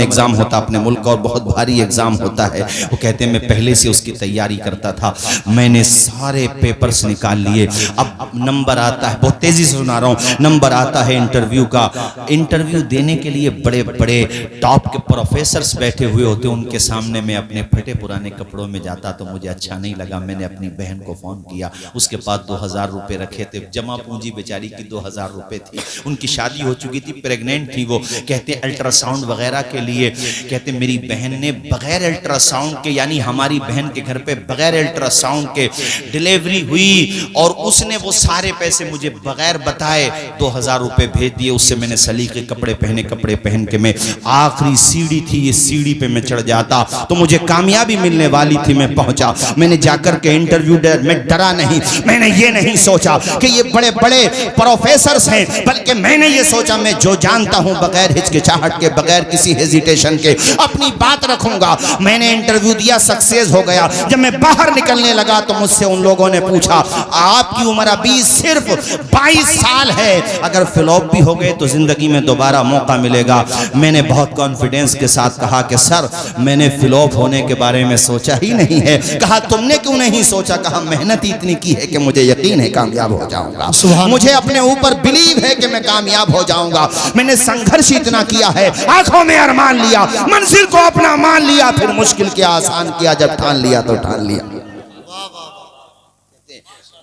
Exam होता अपने मुल्क और बहुत भारी एग्जाम होता है। वो कहते हैं मैं पहले से उसकी तैयारी करता था, मैंने सारे पेपर्स निकाल लिए। अब नंबर आता है, बहुत तेजी से सुना रहा हूँ, नंबर आता है इंटरव्यू का। इंटरव्यू देने के लिए बड़े बड़े टॉप के प्रोफेसर्स बैठे हुए होते, उनके सामने मैं अपने फटे पुराने कपड़ों में जाता तो मुझे अच्छा नहीं लगा। मैंने अपनी बहन को फोन किया, उसके पास 2000 रुपए रखे थे, जमा पूंजी बेचारी की 2000 रुपए थी, उनकी शादी हो चुकी थी, प्रेग्नेंट थी वो। कहते अल्ट्रासाउंड वगैरह के लिए, कहते मेरी बहन ने बगैर अल्ट्रासाउंड के, यानी हमारी बहन के घर पे बगैर अल्ट्रासाउंड के डिलीवरी हुई और उसने वो सारे पैसे मुझे बगैर बताए 2000 रुपए भेज दिए। उससे मैंने सलीके कपड़े पहन के मैं आखिरी सीढ़ी थी, ये सीढ़ी पे मैं चढ़ जाता तो मुझे कामयाबी मिलने वाली थी। मैं पहुंचा, मैंने जाकर के इंटरव्यू दे, मैं डरा नहीं, मैंने ये नहीं सोचा कि ये बड़े बड़े प्रोफेसर्स हैं, बल्कि मैंने ये सोचा मैं जो जानता हूं बगैर हिचकिचाहट के, बगैर किसी हेजिटेशन के अपनी बात रखूंगा। मैंने इंटरव्यू दिया, सक्सेस हो गया। जब मैं बाहर निकलने लगा तो मुझसे उन लोगों ने पूछा आपकी उम्र अभी सिर्फ 22 साल है, अगर फ्लॉप भी हो गए तो जिंदगी में दोबारा मौका मिलेगा। मैंने बहुत कॉन्फिडेंस के साथ कहा कि सर मैंने फ्लॉप होने के बारे में सोचा ही नहीं है। कहा तुमने क्यों नहीं सोचा? कहा मेहनत इतनी की है कि मुझे यकीन है कामयाब हो जाऊंगा, मुझे अपने ऊपर बिलीव है कि मैं कामयाब हो जाऊंगा। मैंने संघर्ष इतना किया है, आंखों में अरमान लिया, मंजिल को अपना मान लिया, फिर मुश्किल के आसान किया, जब ठान लिया तो ठान लिया।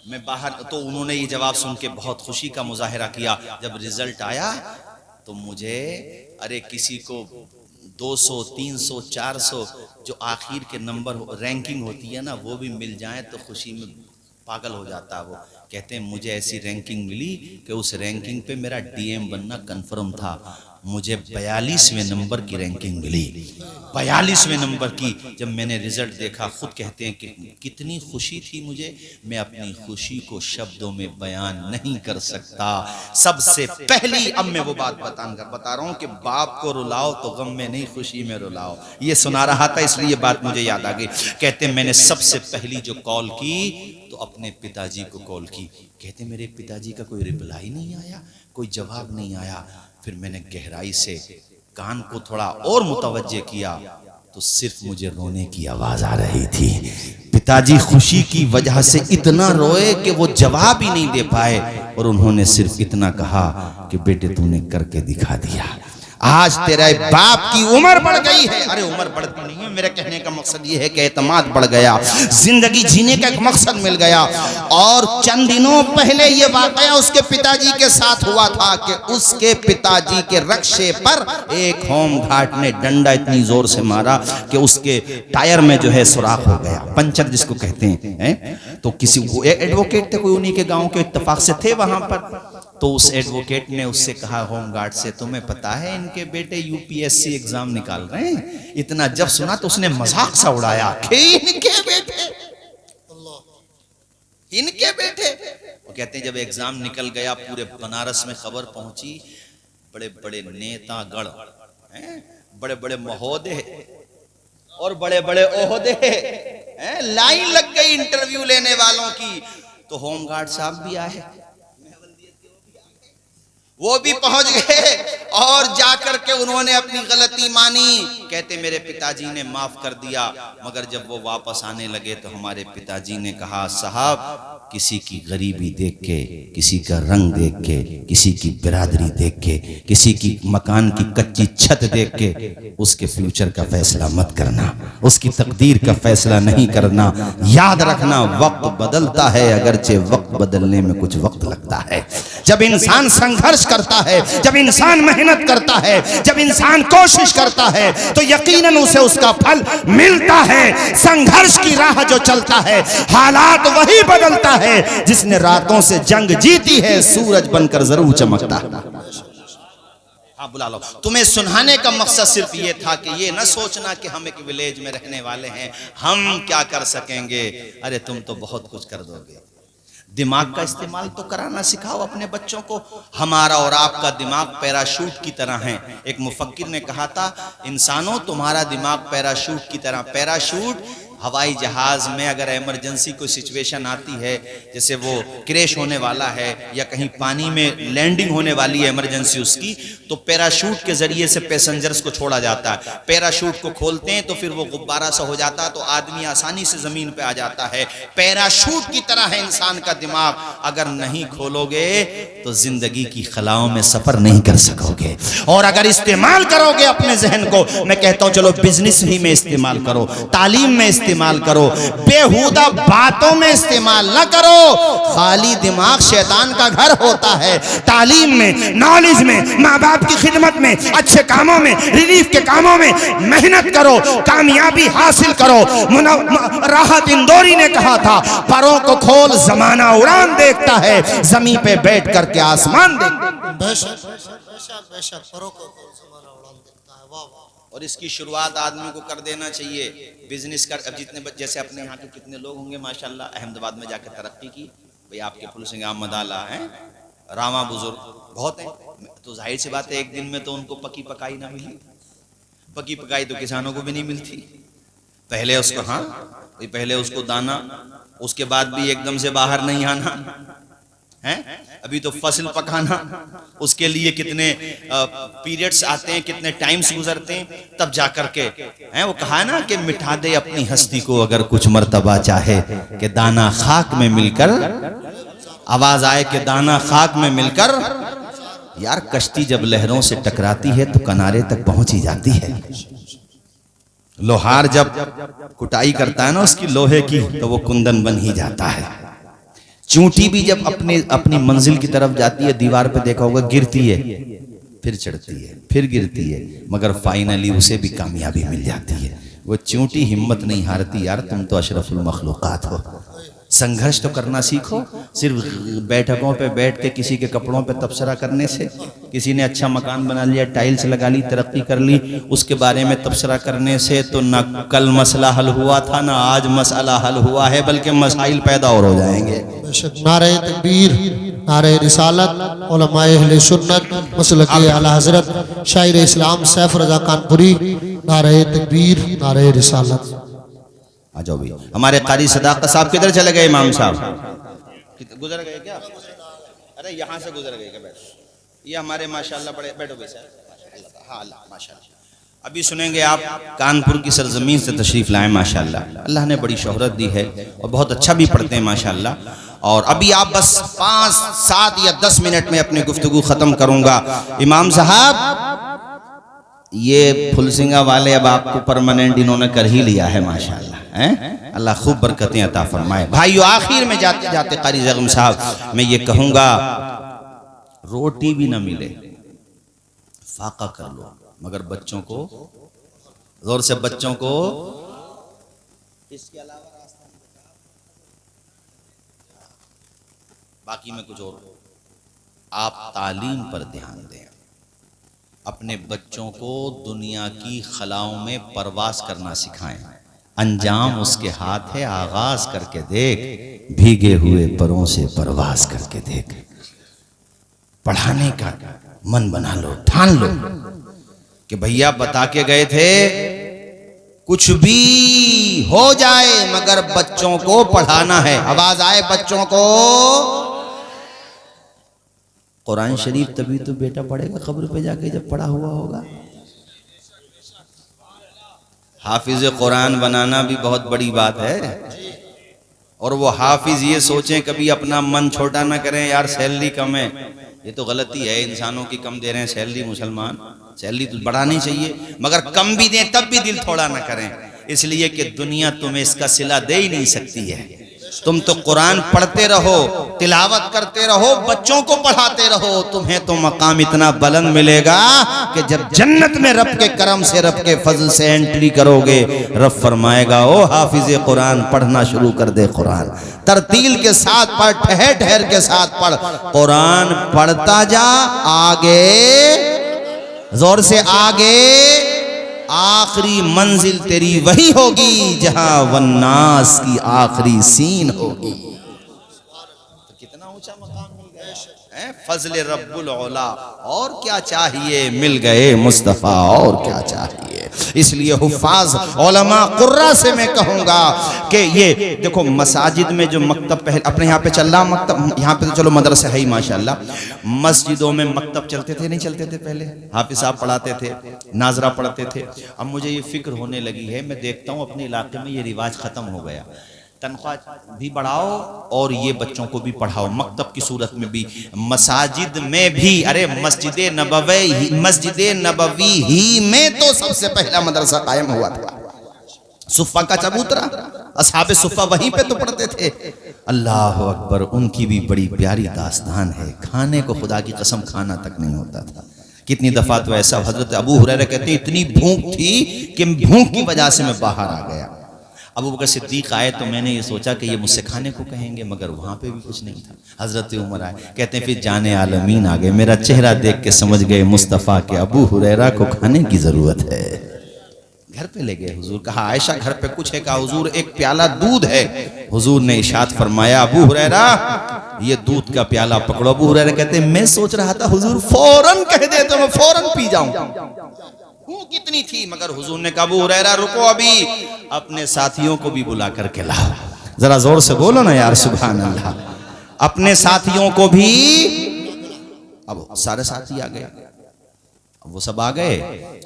मैं बाहर तो उन्होंने ये जवाब सुन के बहुत खुशी का मुजाहिरा किया। जब रिजल्ट आया तो मुझे, अरे किसी को 200, 300, 400 जो आखिर के नंबर रैंकिंग होती है ना, वो भी मिल जाए तो खुशी में पागल हो जाता वो। कहते हैं मुझे ऐसी रैंकिंग मिली कि उस रैंकिंग पे मेरा डीएम बनना कंफर्म था। मुझे 42वें नंबर की रैंकिंग मिली, 42वें नंबर की। जब मैंने रिजल्ट देखा, खुद कहते हैं कि कितनी खुशी थी मुझे, मैं अपनी खुशी को शब्दों में बयान नहीं कर सकता। सबसे पहली, अब मैं वो बात बता रहा हूं कि बाप को रुलाओ तो गम में नहीं खुशी में रुलाओ, ये सुना रहा था इसलिए बात मुझे याद आ गई। कहते हैं मैंने सबसे पहली जो कॉल की तो अपने पिताजी को कॉल की। कहते मेरे पिताजी का कोई रिप्लाई नहीं आया, कोई जवाब नहीं आया। फिर मैंने गहराई से कान को थोड़ा और मुतवज्जे किया तो सिर्फ मुझे रोने की आवाज आ रही थी। पिताजी खुशी की वजह से इतना रोए कि वो जवाब ही नहीं दे पाए और उन्होंने सिर्फ इतना कहा कि बेटे तूने करके दिखा दिया, आज तेरा बाप की उम्र बढ़ गई है। अरे उम्र बढ़ती नहीं है, मेरे कहने का मकसद ये है कि एतमाद बढ़ गया, जिंदगी जीने का एक मकसद मिल गया। और चंद दिनों पहले ये वाकया उसके पिताजी के साथ हुआ था कि उसके पिताजी के रक्शे पर एक होमगार्ड ने डंडा इतनी जोर से मारा कि उसके टायर में जो है सुराख हो गया, पंचर जिसको कहते हैं। तो किसी एडवोकेट थे, कोई उन्हीं के गाँव के इत्तेफाक से थे वहां पर। तो उस एडवोकेट ने उससे कहा होमगार्ड से, तुम्हें पता है इनके बेटे यूपीएससी एग्जाम निकाल रहे हैं? इतना जब सुना तो उसने मजाक सा उड़ाया, इनके बेटे। वो कहते हैं जब एग्जाम निकल गया, पूरे बनारस में खबर पहुंची, बड़े बड़े नेतागण, बड़े बड़े महोदय और बड़े बड़े ओहदे, लाइन लग गई इंटरव्यू लेने वालों की। तो होमगार्ड साहब भी आए, वो भी पहुंच गए और जाकर के उन्होंने अपनी गलती मानी। कहते मेरे पिताजी ने माफ कर दिया, मगर जब वो वापस आने लगे तो हमारे पिताजी ने कहा साहब किसी की गरीबी देख के, किसी का रंग देख के, किसी की बिरादरी देख के, किसी की मकान की कच्ची छत देख के उसके फ्यूचर का फैसला मत करना, उसकी तकदीर का फैसला नहीं करना। याद रखना वक्त बदलता है, अगरचे वक्त बदलने में कुछ वक्त लगता है। जब इंसान संघर्ष करता है, जब इंसान मेहनत करता है, जब इंसान कोशिश करता है तो यकीनन उसे उसका फल मिलता है। संघर्ष की राह जो चलता है, हालात वही बदलता है। जिसने रातों से जंग जीती है, सूरज बनकर जरूर चमकता है। हाँ बुला लो। तुम्हें सुनाने का मकसद सिर्फ ये था कि ये ना सोचना कि हम एक विलेज में रहने वाले हैं, हम क्या कर सकेंगे। अरे तुम तो बहुत कुछ कर दोगे। दिमाग का इस्तेमाल तो कराना सिखाओ अपने बच्चों को। हमारा और आपका दिमाग पैराशूट की तरह है। एक मुफक्किर ने कहा था, इंसानों तुम्हारा दिमाग पैराशूट की तरह। पैराशूट हवाई जहाज में अगर इमरजेंसी कोई सिचुएशन आती है, जैसे वो क्रैश होने वाला है या कहीं पानी में लैंडिंग होने वाली है इमरजेंसी उसकी, तो पैराशूट के जरिए से पैसेंजर्स को छोड़ा जाता है। पैराशूट को खोलते हैं तो फिर वो गुब्बारा सा हो जाता है, तो आदमी आसानी से जमीन पे आ जाता है। पैराशूट की तरह है इंसान का दिमाग, अगर नहीं खोलोगे तो जिंदगी की खलाओं में सफर नहीं कर सकोगे। और अगर इस्तेमाल करोगे अपने जहन को, मैं कहता हूं चलो बिजनेस ही में इस्तेमाल करो, तालीम में इस्तेमाल करो, बेहुदा बातों में इस्तेमाल ना करो। खाली दिमाग शैतान का घर होता है। तालीम में, नॉलेज में, माँ बाप की खिदमत में, अच्छे कामों में, रिलीफ के कामों में मेहनत करो, कामयाबी हासिल करो। राहत इंदौरी ने कहा था, परों को खोल जमाना उड़ान देखता है, जमीन पे बैठ करके आसमान देखता है। बेशक बेशक परों को खोल जमाना उड़ान देखता है। वाह वाह। और इसकी शुरुआत आदमी को कर देना चाहिए। बिजनेस कर, अब जितने जैसे अपने यहाँ के कितने लोग होंगे माशाल्लाह, अहमदाबाद में जाकर तरक्की की, भाई आपके पुलसिंग अहमद आला हैं, रामा बुजुर्ग बहुत हैं, तो जाहिर सी बात है एक दिन में तो उनको पकी पकाई ना मिली। पकी पकाई तो किसानों को भी नहीं मिलती। पहले उसको, हाँ पहले उसको दाना, उसके बाद भी एकदम से बाहर नहीं आना है, अभी तो फसल पकाना, उसके लिए कितने पीरियड्स आते हैं, कितने टाइम्स गुजरते हैं, तब जाकर के हैं। वो कहा ना कि मिटा दे अपनी हस्ती को अगर कुछ मर्तबा चाहे, कि दाना खाक में मिलकर, आवाज आए कि दाना खाक में मिलकर। यार कश्ती जब लहरों से टकराती है तो किनारे तक पहुंच ही जाती है। लोहार जब कुटाई करता है ना उसकी लोहे की, तो वो कुंदन बन ही जाता है। चूंटी भी जब अपनी मंजिल की तरफ जाती है, दीवार पे देखा होगा, गिरती है, फिर चढ़ती है, फिर गिरती है, मगर फाइनली उसे भी कामयाबी मिल जाती है। वो चूंटी हिम्मत नहीं हारती। यार तुम तो अशरफुल मखलूकात हो, संघर्ष तो करना सीखो। सिर्फ बैठकों पे बैठ के किसी के कपड़ों पे तबसरा करने से, किसी ने अच्छा मकान बना लिया, टाइल्स लगा ली, तरक्की कर ली, उसके बारे में तबसरा करने से तो ना कल मसला हल हुआ था, ना आज मसला हल हुआ है, बल्कि मसाइल पैदा और हो जाएंगे। नारे तकबीर, नारे रिसालत, उलमाए अहले सुन्नत, मसलक आला हजरत शायर इस्लाम सैफ रजा कानपुरी, नारे तकबीर, नारे रिसालत। आ जाओ भी। हमारे कारी सदाकत साहब किधर चले गए? इमाम साहब गुजर गए क्या? अरे यहाँ से गुजर गए क्या? बैठो। ये हमारे माशाल्लाह बड़े, बैठो भाई साहब। हाँ माशाल्लाह। अभी सुनेंगे आप कानपुर की सरजमीन से तशरीफ लाए माशाल्लाह। अल्लाह ने बड़ी शोहरत दी है और बहुत अच्छा भी पढ़ते हैं माशाल्लाह। और अभी आप बस 5, 7 या 10 मिनट में अपनी गुफ्तगू खत्म करूंगा। इमाम साहब ये फुलसिंगा वाले अब आपको परमानेंट इन्होंने कर ही लिया है माशाल्लाह, हैं? अल्लाह खूब बरकतें अता फरमाए। भाइयों आखिर में जाते जाते कारी जगम साहब मैं ये कहूंगा, रोटी भी ना मिले फाका कर लो, मगर बच्चों को जोर से, बच्चों को इसके अलावा रास्ता नहीं बता। बाकी में कुछ और, आप तालीम पर ध्यान दें, अपने बच्चों को दुनिया की खलाओं में परवास करना सिखाएं। अंजाम उसके हाथ है, आगाज करके देख, भीगे हुए परों से परवास करके देख। पढ़ाने का मन बना लो, ठान लो कि भैया बता के गए थे कुछ भी हो जाए मगर बच्चों को पढ़ाना है। आवाज आए बच्चों को। कुरान शरीफ तभी तो बेटा पढ़ेगा कब्र पे जाके जब पढ़ा हुआ होगा। हाफिज कुरान बनाना भी बहुत बड़ी बात है। और वो हाफिज ये सोचें कभी अपना मन छोटा ना करें, यार सैलरी कम है, ये तो गलती है। इंसानों की कम दे रहे हैं सैलरी, मुसलमान सैलरी तो बढ़ानी चाहिए, मगर कम भी दें तब भी दिल थोड़ा ना करें, इसलिए कि दुनिया तुम्हें इसका सिला दे ही नहीं सकती है। तुम तो कुरान पढ़ते रहो, तिलावत करते रहो, बच्चों को पढ़ाते रहो, तुम्हें तो मकाम इतना बुलंद मिलेगा कि जब जन्नत में रब के करम से, रब के फजल से एंट्री करोगे, रब फरमाएगा ओ हाफिज कुरान पढ़ना शुरू कर दे। कुरान तरतील के साथ पढ़, ठहर ठहर के साथ पढ़, कुरान पढ़ता जा, आगे जोर से आगे, आखिरी मंजिल तेरी वही होगी जहां वन्नास की आखिरी सीन होगी। तो कितना ऊंचा मकाम मिल गया है, फजल रब्बुल औला। और क्या चाहिए, मिल गए मुस्तफा, और क्या चाहिए। इसलिए हुफ़ाज़ उलमा कुर्रा से मैं कहूँगा कि ये देखो मसाजिद में जो मकतब पहले अपने यहाँ पे चल रहा मकतब, यहाँ पे तो चलो मदरसा है ही माशाल्लाह, मस्जिदों में मकतब चलते थे नहीं चलते थे? पहले हाफिज साहब पढ़ाते थे, नाजरा पढ़ते थे। अब मुझे ये फिक्र होने लगी है, मैं देखता हूँ अपने इलाके में ये रिवाज ख़त्म हो गया। तनख्वाह भी बढ़ाओ और ये बच्चों को भी पढ़ाओ, मकतब की सूरत में भी, मसाजिद में भी। अरे मस्जिद नबवी ही में तो सबसे पहला मदरसा कायम हुआ था। सुफ़ा का चबूतरा, असहाबे सुफ़ा वहीं पे तो पढ़ते थे। अल्लाह अकबर, उनकी भी बड़ी प्यारी दास्तान है। खाने को खुदा की कसम खाना तक नहीं होता था। कितनी दफ़ा तो ऐसा, हजरत अबू हुरैरा कहते हैं इतनी भूख थी कि भूख की वजह से मैं बाहर आ गया। अबू बकर सिद्दीक आए तो मैंने ये सोचा कि ये मुझसे खाने को कहेंगे, मगर वहाँ पे भी कुछ नहीं था। हजरत उमर आए, कहते हैं फिर जाने आलमीन आ गए, मेरा चेहरा देख के समझ गए मुस्तफ़ा के अबू हुरैरा को खाने की ज़रूरत है। घर पे ले गए हुजूर, कहा आयशा घर पे कुछ है? कहा हुजूर एक प्याला दूध है। हुजूर ने इरशाद फरमाया अबू हुरैरा ये दूध का प्याला पकड़ो। अबू हुरैरा कहते हैं मैं सोच रहा था हुजूर फौरन कह दे तो मैं फौरन पी जाऊं, भूख कितनी थी। मगर हुजूर ने कहा अबू हुरैरा रुको, अभी अपने साथियों को भी बुला करके लाओ। जरा जोर से बोलो ना यार सुभान अल्लाह। अपने साथियों को भी, अब सारे साथी आ गए, वो सब आ गए।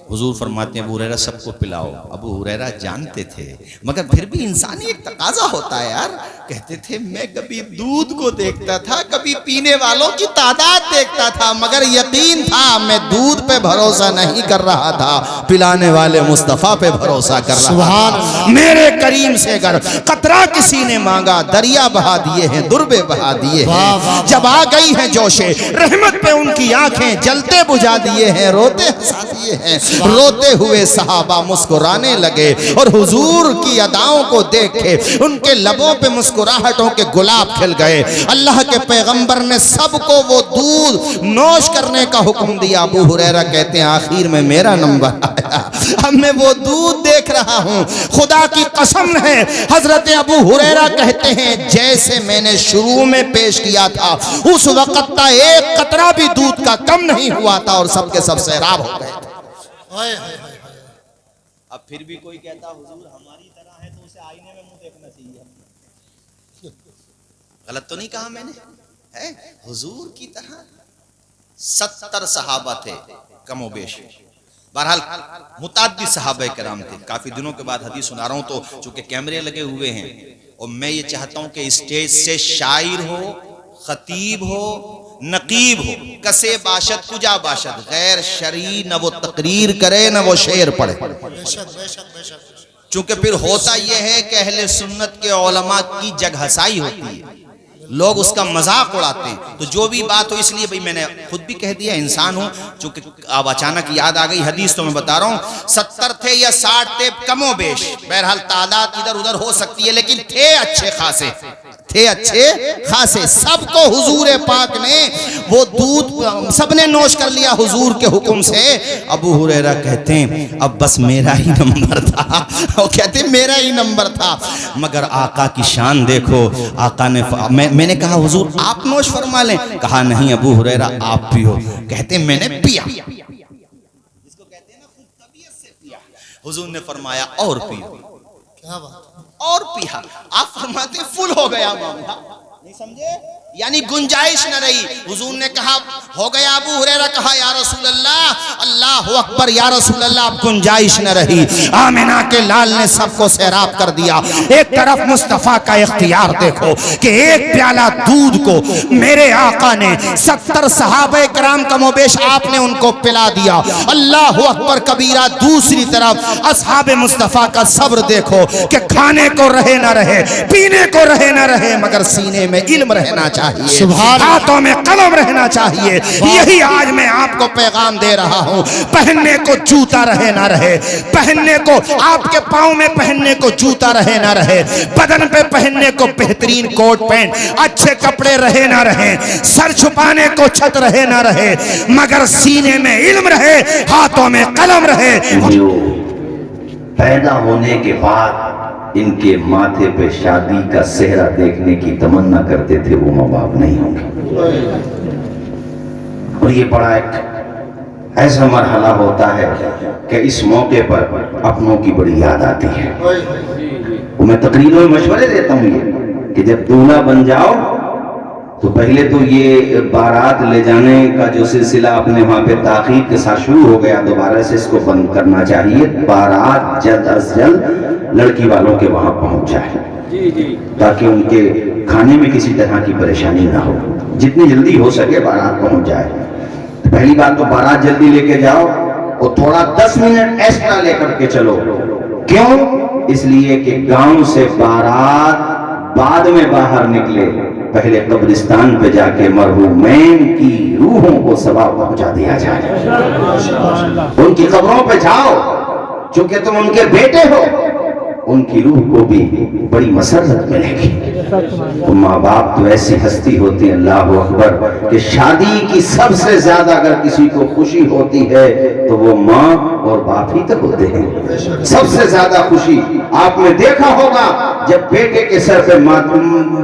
हुजूर फरमाते हैं अबू हुरैरा सबको पिलाओ। अबू हुरैरा जानते थे, मगर फिर भी इंसानी एक तकाजा होता है यार। कहते थे मैं कभी दूध को देखता था, कभी पीने वालों की तादाद देखता था, मगर यकीन था मैं दूध पे भरोसा नहीं कर रहा था, पिलाने वाले मुस्तफ़ा पे भरोसा कर रहा था। मेरे करीम से अगर कतरा किसी ने मांगा, दरिया बहा दिए हैं, दुर्बे बहा दिए हैं। जब आ गई है जोशे रहमत पे उनकी आंखें जलते बुझा दिए हैं, रोते हंसा दिए हैं। रोते हुए सहाबा मुस्कुराने लगे और हुजूर की अदाओं को देख के उनके लबों पे मुस्कुराहटों के गुलाब खिल गए। अल्लाह के पैगंबर ने सबको वो दूध नोश करने का हुक्म दिया। अबू हुरैरा कहते हैं आखिर में मेरा नंबर आया, अब मैं वो दूध देख रहा हूँ, खुदा की कसम है। हजरत अबू हुरैरा कहते हैं जैसे मैंने शुरू में पेश किया था उस वक्त का एक कतरा भी दूध का कम नहीं हुआ था और सबके सब सैराब हो गए थे। अब फिर भी कोई कहता हुजूर हमारी तरह है तो उसे आईने में मुंह देखना चाहिए। गलत तो नहीं कहा मैंने? है हुजूर की तरह 70 सहाबा थे कमोबेश। बहरहाल मुताद्दिद सहाबा कराम थे। काफी दिनों के बाद हदीस सुना रहा हूं तो चूंकि कैमरे लगे हुए हैं और मैं ये चाहता हूं कि स्टेज से शायर हो, खतीब हो, नकीब हो, कसे बाशद कुजा बाशद, गैर शरी न वो तकरीर करे न वो शेर पढ़े। चूंकि फिर होता यह है कि अहले सुन्नत के उलमा की जगहसाई होती है, लोग उसका मजाक उड़ाते हैं। तो जो भी बात हो, इसलिए भाई मैंने खुद भी कह दिया इंसान हूं, चूंकि अब अचानक याद आ गई हदीस तो मैं बता रहा हूं। 70 थे या 60 थे कमोबेश, बहरहाल तादाद इधर उधर हो सकती है, लेकिन थे अच्छे खासे, थे अच्छे खासे। सबको हुजूर पाक ने वो दूध सबने नोश कर लिया हुजूर के हुक्म से। अबू हुरैरा कहते हैं अब बस मेरा ही नंबर था। वो कहते हैं मेरा ही नंबर था, मगर आका की शान देखो। आका ने मैंने कहा हुजूर आप नोश फरमा लें, कहा नहीं अबू हुरैरा आप पियो। कहते मैंने पिया, जिसको कहते हैं ना खुद तबीयत से पिया। हुजूर ने फरमाया और पियो, क्या बात, और पिया। आप फरमाते फुल हो गया मामला, नहीं समझे, यानी गुंजाइश न रही। हुजूर ने कहा हो गया अबू हुरैरा, कहा या रसूल अल्लाह, अल्लाह अकबर, या रसूल अल्लाह, अब गुंजाइश न रही। आमिना के लाल ने सबको सैराब कर दिया। एक तरफ मुस्तफा का इख्तियार देखो कि एक प्याला दूध को मेरे आका ने 70 सहाबे कराम कमोबेश आपने उनको पिला दिया। अल्लाह अकबर कबीरा। दूसरी तरफ असहाबे मुस्तफा का सब्र देखो कि खाने को रहे न रहे, पीने को रहे न रहे, मगर सीने में इल्म रहना चाहिए, हाथों में कलम रहना चाहिए। यही आज मैं आपको पैगाम दे रहा हूं। पहनने को जूता रहे ना रहे, पहनने को आपके पांव में पहनने को जूता रहे ना रहे, बदन पे पहनने को बेहतरीन कोट पैंट अच्छे कपड़े रहे ना रहे, सर छुपाने को छत रहे ना रहे, मगर सीने में इल्म रहे, हाथों में कलम रहे। पैदा होने के बाद इनके माथे पे शादी का सेहरा देखने की तमन्ना करते थे, वो माँ बाप नहीं होंगे। और ये बड़ा एक ऐसा मरहला होता है कि इस मौके पर अपनों की बड़ी याद आती है। वो मैं तकरीरों में मशवरे देता हूँ ये कि जब दूल्हा बन जाओ तो पहले तो ये बारात ले जाने का जो सिलसिला अपने वहां पे ताखीर के साथ शुरू हो गया, दोबारा से इसको बंद करना चाहिए। बारात जल्द अज जल्द लड़की वालों के वहां पहुंच जाए ताकि उनके खाने में किसी तरह की परेशानी ना हो। जितनी जल्दी हो सके बारात पहुंच जाए। पहली बात तो बारात जल्दी लेके जाओ और थोड़ा 10 मिनट एक्स्ट्रा लेकर के चलो। क्यों? इसलिए कि गांव से बारात बाद में बाहर निकले, पहले कब्रिस्तान पे जाके मरहूमैन की रूहों को सवाब पहुंचा दिया जाए। उनकी कब्रों पे जाओ, चूंकि तुम उनके बेटे हो, उनकी रूह को भी बड़ी मसरत मिलेगी। तो माँ बाप तो ऐसी हस्ती होती है, अल्लाह अकबर, कि शादी की सबसे ज्यादा अगर किसी को खुशी होती है तो वो माँ और बाप ही तो होते हैं। सबसे ज्यादा खुशी आपने देखा होगा जब बेटे के सर पे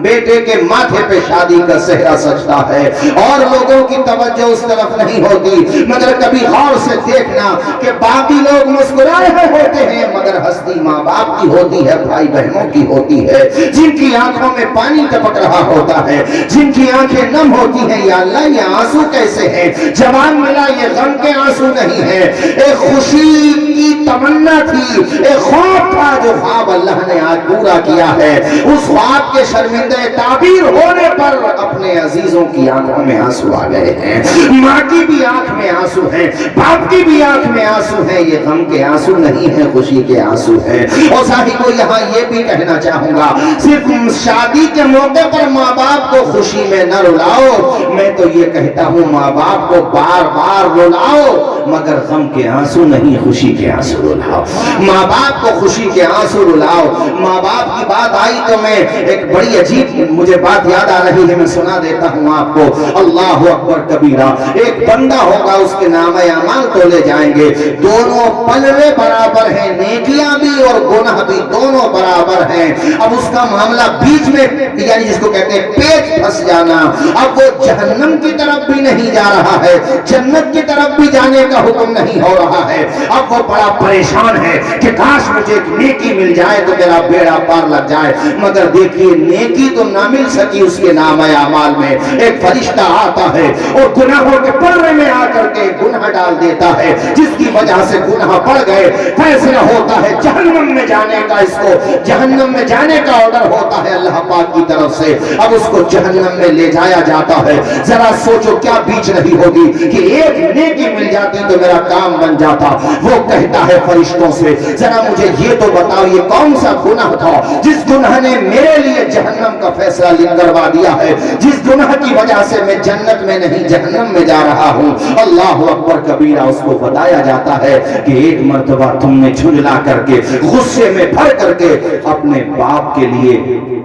बेटे के माथे पे शादी का सेहरा सजता है और लोगों की तवज्जो उस तरफ नहीं होती, मगर कभी गौर से देखना कि बाकी लोग मुस्कुराए होते हैं मगर हस्ती माँ बाप की होती है, भाई बहनों की होती है, जिनकी आंखों में पानी टपक रहा होता है, जिनकी आंखें नम होती हैं। या अल्लाह, ये आंसू कैसे हैं? जवान मिला, ये गम के आंसू नहीं है, एक खुशी की तमन्ना थी, एक ख्वाब था जो ख्वाब अल्लाह ने आज पूरा किया है। उस ख्वाब के शर्मिंदे ताबीर होने पर अपने अजीजों की आंखों में आंसू आ गए हैं। माँ की भी आंख में आंसू है, बाप की भी आंख में आंसू है। ये गम के आंसू नहीं है, खुशी के आंसू है। और साहिबो, यहाँ ये भी कहना चाहूंगा, सिर्फ शादी के मौके पर माँ बाप को खुशी में न रुलाओ, मैं तो ये कहता हूँ माँ बाप को बार बार रुलाओ, मगर गम के आंसू नहीं, खुशी के आंसू रुलाओ। माँ बाप को खुशी के आंसू रुलाओ। माँ बाप की बात आई तो मैं एक बड़ी अजीब मुझे बात याद आ रही है, मैं सुना देता हूँ आपको। अल्लाह अकबर कबीरा, एक बंदा होगा, उसके नामे अमाल तोले जाएंगे, दोनों पलवे बराबर हैं, नेकियां भी और गुनाह भी दोनों बराबर हैं। अब उसका मामला बीच में, यानी जिसको कहते हैं पेच फंस जाना, अब वो जहन्नम की तरफ भी नहीं जा रहा है, जन्नत की तरफ भी जाने का हुक्म नहीं हो रहा है। अब वो बड़ा परेशान है कि काश मुझे एक नेकी मिल जाए तो मेरा बेड़ा पार लग जाए, मगर देखिए नेकी तो ना मिल सकी उसके नाम अमाल में। एक फरिश्ता आता है और गुनाहों के पल्ले में आकर के गुनाह डाल देता है, जिसकी वजह से गुनाह बढ़ गए। फैसला होता है जहन्नम में जाने का, इसको जहन्नम में जाने का ऑर्डर होता है अल्लाह पाक की तरफ से। अब उसको जहन्नम में ले जाया जाता है। जरा सोचो क्या बीच रही होगी कि एक नेकी मिल जाती तो मेरा काम बन जाता। वो कहता है फरिश्तों से, जरा मुझे ये तो बताओ, ये कौन सा गुनाह था जिस गुनाह ने मेरे लिए जहन्नम का फैसला करवा दिया है, जिस गुनाह की वजह से मैं जन्नत में नहीं जहन्नम में जा रहा हूँ। अल्लाह अकबर कबीरा, उसको बताया जाता है कि एक मर्तबा तुमने झुंझला करके, गुस्से में भर करके अपने बाप के लिए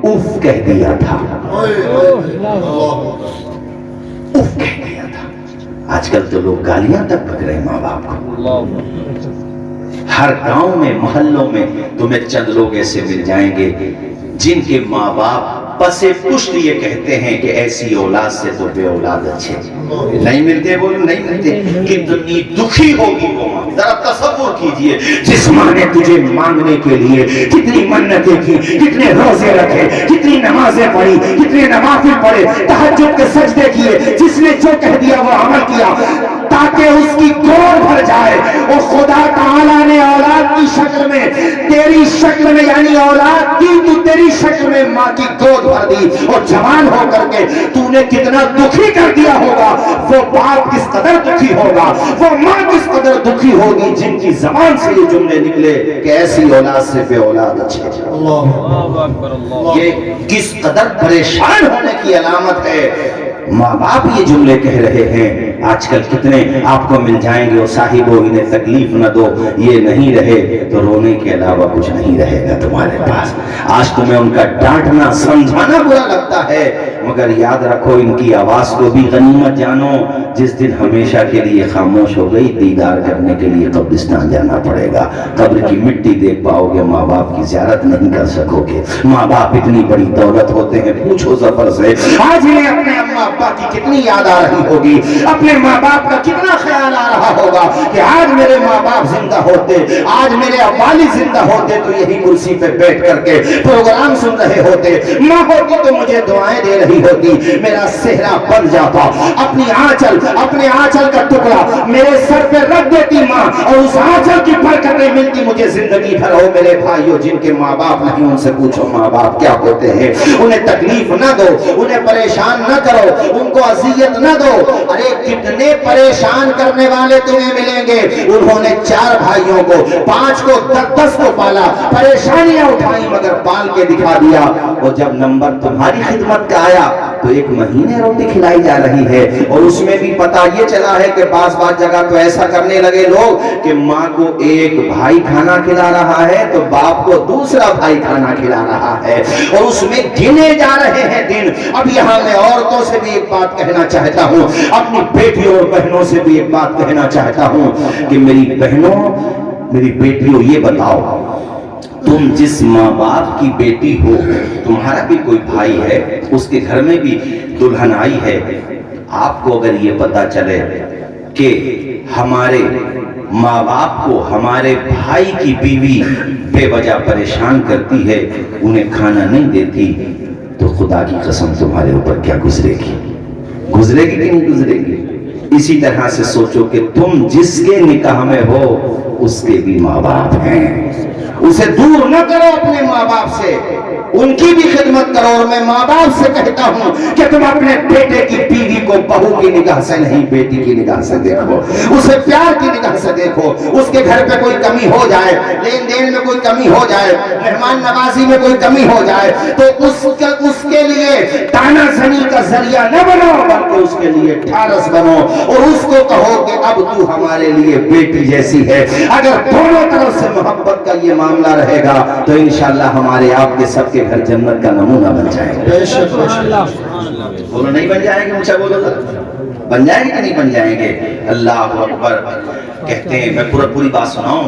उफ कह दिया था। उफ कह दिया था। आजकल तो लोग गालियां तक बक रहे माँ बाप को। हर गांव में, मोहल्लों में तुम्हें चंद लोग ऐसे मिल जाएंगे जिनके माँ बाप पसे पुष्ट ये कहते हैं कि ऐसी औलाद से तो बे औलाद अच्छे नहीं मिलते। बोलो नहीं मिलते। कितनी दुखी होगी वो माँ, जरा तसव्वुर कीजिए। जिस माँ ने तुझे मांगने के लिए कितनी मन्नतें की, कितने रोजे रखे, कितनी नमाजें पढ़ी, कितने नवाफिल पढ़े, तहज्जुद के सजदे किए, जिसने जो कह दिया वो अमल किया ताकि उसकी गोद भर जाए। और खुदा ताला ने औलाद की शक्ल में, तेरी शक्ल में, यानी औलाद की तो तेरी शक्ल में माँ की गोद भर दी और जवान होकर के तूने कितना दुखी कर दिया होगा। वो बाप किस कदर दुखी होगा, वो माँ किस कदर दुखी होगी जिनकी जबान से ये जुमले निकले कि ऐसी औलाद से बे औलाद अच्छे। ये किस कदर परेशान होने की अलामत है। माँ बाप ये जुमले कह रहे हैं। आजकल कितने आपको मिल जाएंगे, और साहिबो इन्हें तकलीफ न दो, ये नहीं रहे तो रोने के अलावा कुछ नहीं रहेगा तुम्हारे पास। आज तुम्हें उनका डांटना समझाना बुरा लगता है, मगर याद रखो इनकी आवाज को भी गनीमत जानो। जिस दिन हमेशा के लिए खामोश हो गई, दीदार करने के लिए कब्रिस्तान जाना पड़ेगा। कब्र की मिट्टी देख पाओगे, माँ बाप की ज़ियारत नहीं कर सकोगे। माँ बाप इतनी बड़ी दौलत होते हैं, पूछो जफर से। आज इन्हें अपने अम्मा अब्बा की कितनी याद आ रही होगी, अपने अपने माँ बाप का कितना ख्याल आ रहा होगा कि आज मेरे माँ बाप जिंदा होते, आज मेरे वालिद जिंदा होते तो यही कुर्सी पे बैठ करके प्रोग्राम सुन रहे होते, माँ होती तो मुझे दुआएं दे रही होती, मेरा सेहरा बन जाता, अपनी आंचल, अपने आंचल का टुकड़ा मेरे सर पे रख देती माँ और उस आंचल की बरकतें मिलती मुझे जिंदगी भर। हो मेरे भाइयों, जिनके माँ बाप नहीं उनसे पूछो माँ बाप क्या होते हैं, उन्हें तकलीफ न दो, उन्हें परेशान न करो, उनको अजियत न दो। अरे कितने परेशान करने वाले तुम्हें मिलेंगे। उन्होंने 4 भाइयों को, 5 को, 10 को पाला, परेशानियां उठाई मगर पाल के दिखा दिया। और जब नंबर तुम्हारी खिदमत का आया तो 1 महीने रोटी खिलाई जा रही है और उसमें भी पता ये चला है कि बास जगह तो ऐसा करने लगे लोग कि माँ को एक भाई खाना खिला रहा है तो बाप को दूसरा भाई खाना खिला रहा है और उसमें गिने जा रहे हैं दिन। अब यहाँ मैं औरतों से भी एक बात कहना चाहता हूँ, अपनी बेटियों और बहनों से भी एक बात कहना चाहता हूँ कि मेरी बहनों, मेरी बेटियों, ये बताओ, तुम जिस माँ बाप की बेटी हो, तुम्हारा भी कोई भाई है, उसके घर में भी दुल्हन आई है, आपको अगर ये पता चले कि हमारे माँ बाप को हमारे भाई की बीवी बेवजह परेशान करती है, उन्हें खाना नहीं देती, तो खुदा की कसम तुम्हारे ऊपर क्या गुजरेगी, गुजरेगी कि नहीं गुजरेगी। इसी तरह से सोचो कि तुम जिसके निकाह में हो उसके भी माँ बाप हैं, उसे दूर न करो अपने माँ बाप से, उनकी भी खिदमत करो। और मैं माँ बाप से कहता हूँ कि तुम अपने बेटे की बीवी को बहू की निगाह से नहीं, बेटी की निगाह से देखो, उसे प्यार की निगाह से देखो। उसके घर पे कोई कमी हो जाए, लेन देन में कोई कमी हो जाए, मेहमान नवाजी में कोई कमी हो जाए तो उसके लिए तानाज़नी का जरिया न बनो, बल्कि उसके लिए ढारस बनो और उसको कहो कि अब तू हमारे लिए बेटी जैसी है। अगर दोनों तरफ से मोहब्बत का ये मामला रहेगा तो इंशाअल्लाह हमारे आपके सबके घर जन्नत का नमूना बन जाएगा। बोलो नहीं बन जाएंगे, ऊंचा बोलो, बन जाएंगे कि नहीं बन जाएंगे। अल्लाह अकबर। कहते हैं, मैं पूरी बात सुनाऊं,